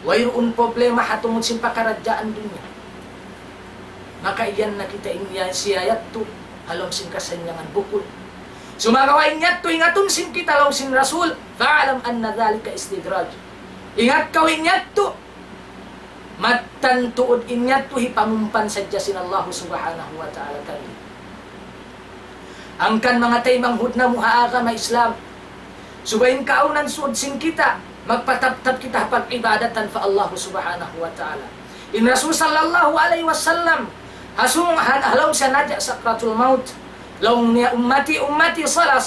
Wayroon problema hatungod sin pakaradyaan dunya. Maka iyan na kita siyayat to, halong sin kasanyangan bukul. Sumagawa inyat to, ingatun sin kita long sin Rasul, fa'alam anna dhalika istidraj. Ingat kaw inyat to, matantuod inyat to, hipangumpan sadya sin Allah subhanahu wa ta'ala kami. Ang kan mga taymang hud na muha agama Islam, subayin kaunan suod sin kita, magpatap-tap kita pag ibadatan fa Allah subhanahu wa ta'ala. In Rasul sallallahu alaihi wasallam, hasung halaw siya nadya sakratul maut, laung niya ummati salah,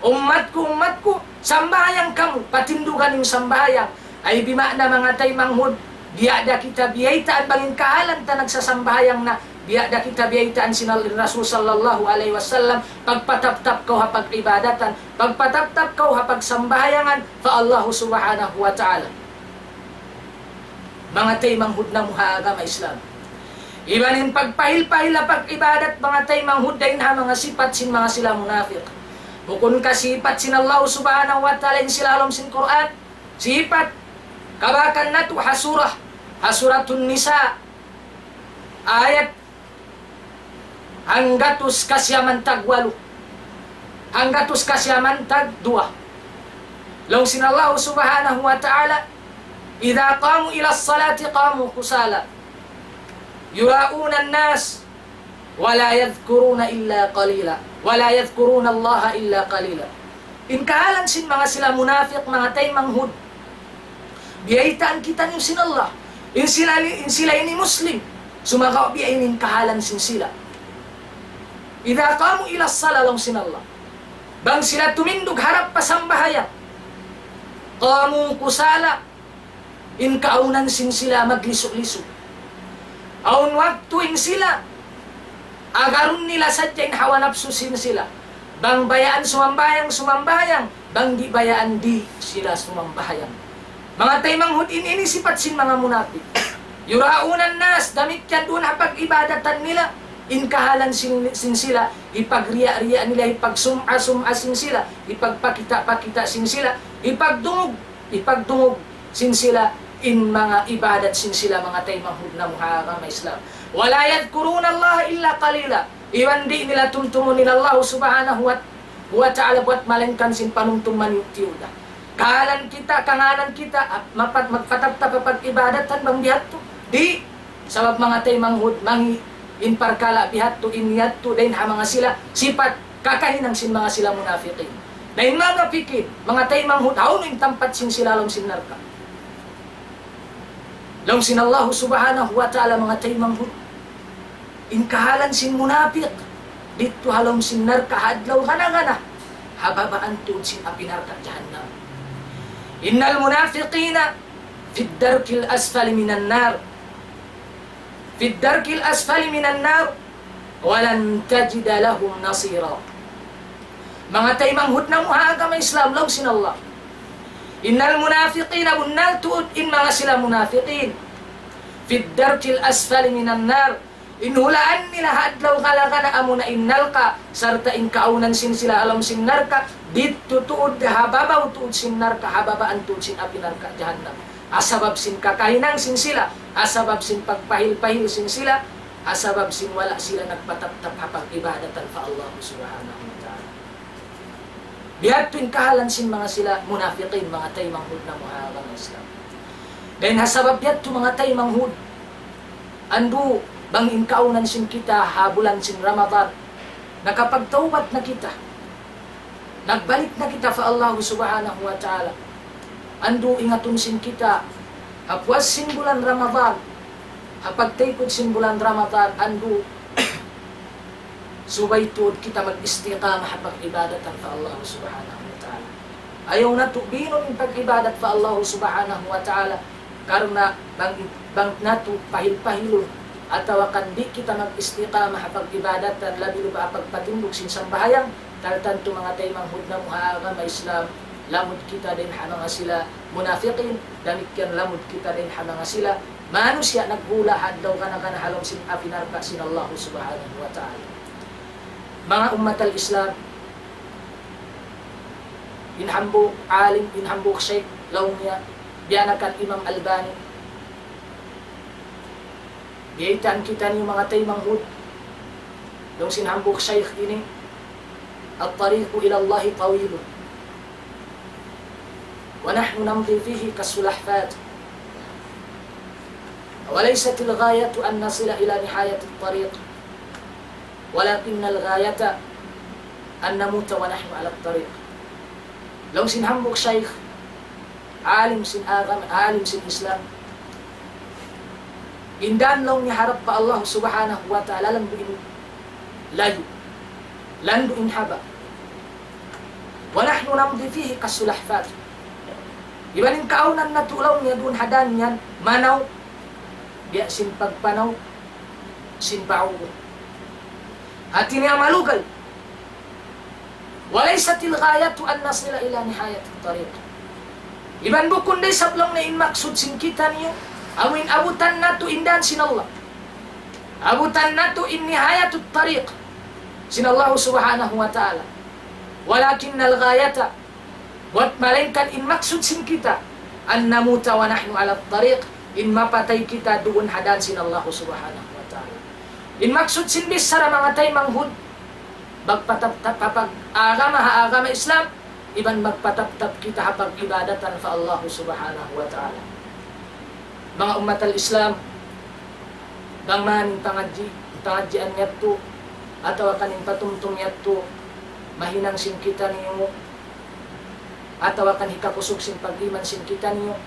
ummatku, sambayang kamu, patindugan yung sambayang, ay bimakna mga taymang hud, biada kita biyaitaan bangin kahalan ta nagsasambayang na, biada kita biyaitaan sinal Rasul sallallahu alaihi wasallam, pagpatap-tap kau hapag ibadatan, pagpatap-tap kau hapag sambahayangan fa Allah subhanahu wa ta'ala. Mga taymang hud na muha agama Islam. Ibanin pagpahil-pahil pag ibadat mga taymang hud dahin ha mga sipat sin mga sila munafiq. Bukun kasipat sin Allah subhanahu wa ta'ala in sila alam sin Quran. Sipat kabakan natu hasuratun nisa ayat hanggatus kasyaman tagwalo. hanggatus kasyamantag dua. Long sinallahu subhanahu wa ta'ala, idha qamu ila salati qamu kusala, yura'una an-nas, wala yadhkuruna illa qalila, wala yadhkuruna Allah illa qalila. Inkahalan sin mga sila munafiq, mga tay manghud. Biyaitaan kita niyo sin Allah. In sila ini Muslim. Sumakaw biyainin kahalan sin sila. Idha qamu ila salalong sin Allah. Bang sila tumindog harap pasambahayan. Qamu kusala. In kaunan sin sila maglisok-lisok. Aun waktuin sila. Agarun nila sadya in hawa nafsu sin sila. Bang bayaan sumambayang. Bang di bayaan di sila sumambayang. Mga taymang hudin ini sifat sin mga munafik. Yuraunan nas, damit yan doon hapag ibadatan nila. Inkahalan sin sila, ipagriya-riya nila, ipagsum'a sin sila, ipagpakita-pakita sin sila, ipagdungog sin sila, in mga ibadat sin sila, mga taymang hud na muhakama Islam. Wala yadkuruna Allah illa qalila. Iwan di nila tuntungon nila Allah subhanahu wa ta'ala buat malengkan sin panungtuman yutiuda. Kahalan kita, kanganan kita, magpatapta kapag ibadatan bang bihat to. Di, sabab mga taymang hud, mangi inparkala bihat to, iniyat to, dahin ha mga sila, sipat, kakahinang sin mga sila munafiqin. Dahin mga pikir, mga taymang hud, hauno yung tampat sin sila long sinarka. Long sin Allah subhanahu wa ta'ala mga taymang hud. Inkahalan sin munafiq, dito halong sin narka, hadlaw gana-gana, hababaan tuod sin apinarka jahannam. Innal munafiqina fid darkil asfali minan nar. Fid darkil asfali minan nar walan tajida lahum nasira. Mga taymang hud na muhaagama Islam long sin Allah. Innal munafiqina bunnal tuod in mga sila munafiqin. Fid darkil asfali minan nar. Inhulaan nila hadlaw kalaka na amuna innalka sarta in kaunan sin sila alam sin narka dito tuod hababaw tuod sin narka hababaan tuod sin apinarka jahannam. Asabab sin kakahinang sin sila, asabab sin pagpahil-pahil sin sila, asabab sin wala sila nagpataptap hapag ibadatan fa Allah subhanahu wa ta'ala. Bihat tuwing kahalan sin mga sila munafiqin, mga taymang hud na muharang Islam. Dahil hasabab bihat tu mga taymang hud, andu bang inkaunan sin kita habulan sin Ramadan, nakapagtawbat na kita, nagbalik na kita fa Allah subhanahu wa ta'ala. Andu ingatun sin kita, hapwas sin bulan Ramadan, hapagtaykod sin bulan Ramadan, andu subay tuod kita mag-istiqamah hapag ibadatan fa Allah subhanahu wa ta'ala. Ayaw na tubinon yung pag-ibadat fa Allah subhanahu wa ta'ala, karena bang natu pahil-pahilon, atawakan di kita mag-istiqamah hapag ibadatan, labi lupa hapag patindog sin sambahayang, taltanto mga taymang hud na muhaagama Islam, lamod kita din ha mga sila munafiqin, damit yan lamod kita din ha mga sila manusya naghula hadlaw ka na halong sin apinarka sin Allah subhanahu wa ta'ala. Mga ummat al-Islam, inhambuk alim, inhambuk Sheikh Lawmiya, biyanakan Imam Albani, biyaitan kita niyo mga taymang hud, yung sinhambuk Sheikh ini, at-tariqu ila Allahi tawilun, ونحن نمضي فيه كالسلحفاة وليست الغاية أن نصل إلى نهاية الطريق ولكن الغاية أن نموت ونحن على الطريق. لو سنهمك شيخ عالم سن آغم عالم سن إسلام إندان لو نحرب الله سبحانه وتعالى لن إنحبا ونحن نمضي فيه كالسلحفاة. Ibanin kaunan na tulaw niya doon hadan yan, manaw, biya sin pagpanaw, sin paugo. At ini amalugal. Walay sa tilgayatu an nasila ila nihayat tariq. Iban bukun day sablong na inmaksud sin kita niyo, awin abutan na to indan sin Allah. Abutan na to in nihayat tariq. Sin Allah subhanahu wa ta'ala. Walakin al-gayata, buat malengkan in maksud sin kita an namuta wa nahnu ala tariq, in mapatay kita doon hadan sin Allah subhanahu wa ta'ala. In maksud sin bisara mga taymang hud, magpataptap kapag agama Islam, iban magpataptap kita hapag ibadatan fa Allah subhanahu wa ta'ala. Mga umat al-Islam, bang maning pangadjian yatto, atau kanin patumtum yatto, mahinang sin kita niyo, atau akan hikakusog sin pag-iman sin kita niyo,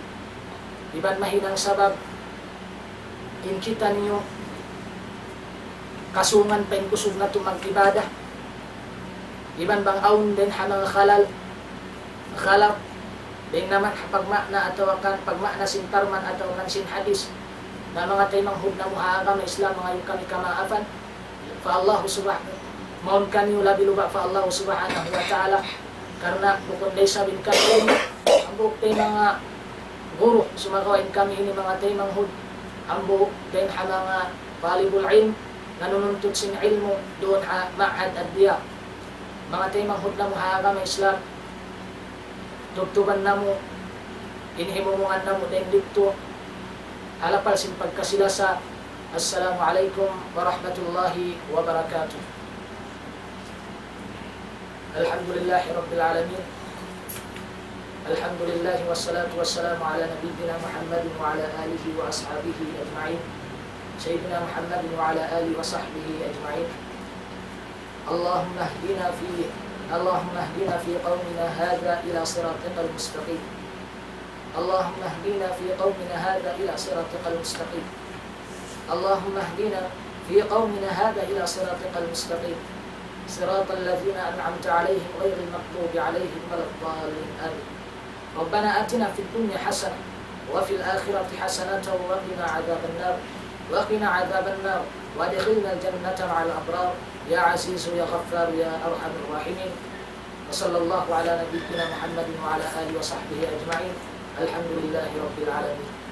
iban mahinang sabab, in kita niyo, kasungan pa in kusog na tumag-ibadah, iban bang aun din ha mga khalap, din naman pagmakna atau akan pagmakna sin tarman atau nan sin hadis na mga tayo manghud na muhaagam na Islam mga yung kami kamaafan fa Allah subhanahu maun kami labi luba fa Allah subhanahu wa ta'ala karena bukod day sabin kami ang buhok tayo mga guru sumagawain kami ini mga tayo manghud ang buhok din ha mga talibul ilm nanununtut sin ilmu doon ha ma'had ad-diya mga tayo manghud na muhaagam na Islam tugtuban namo, inhimumungan namo din dito, halapal sin pagkasilasa. Assalamualaikum warahmatullahi wabarakatuh. Alhamdulillahi rabbil alamin. Alhamdulillahi wassalatu wassalamu ala nabiyyina Muhammadin wa ala alihi wa ashabihi ajma'in. Sayyidina Muhammadin wa ala alihi wa sahbihi ajma'in. Allahumma اهدنا في قومنا هذا إلى صراطك المستقيم. اللهم اهدنا في قومنا هذا إلى صراطك المستقيم. اللهم اهدنا في قومنا هذا إلى صراطك المستقيم. صراط الذين أنعمت عليهم غير المغضوب عليهم ولا الضالين آمين. ربنا آتنا في الدنيا حسنة وفي الآخرة حسنة وقنا عذاب النار وادخلنا الجنة مع الأبرار يا عزيز يا غفار يا أرحم الراحمين. وصلى الله على نبينا محمد وعلى آله وصحبه أجمعين. الحمد لله رب العالمين.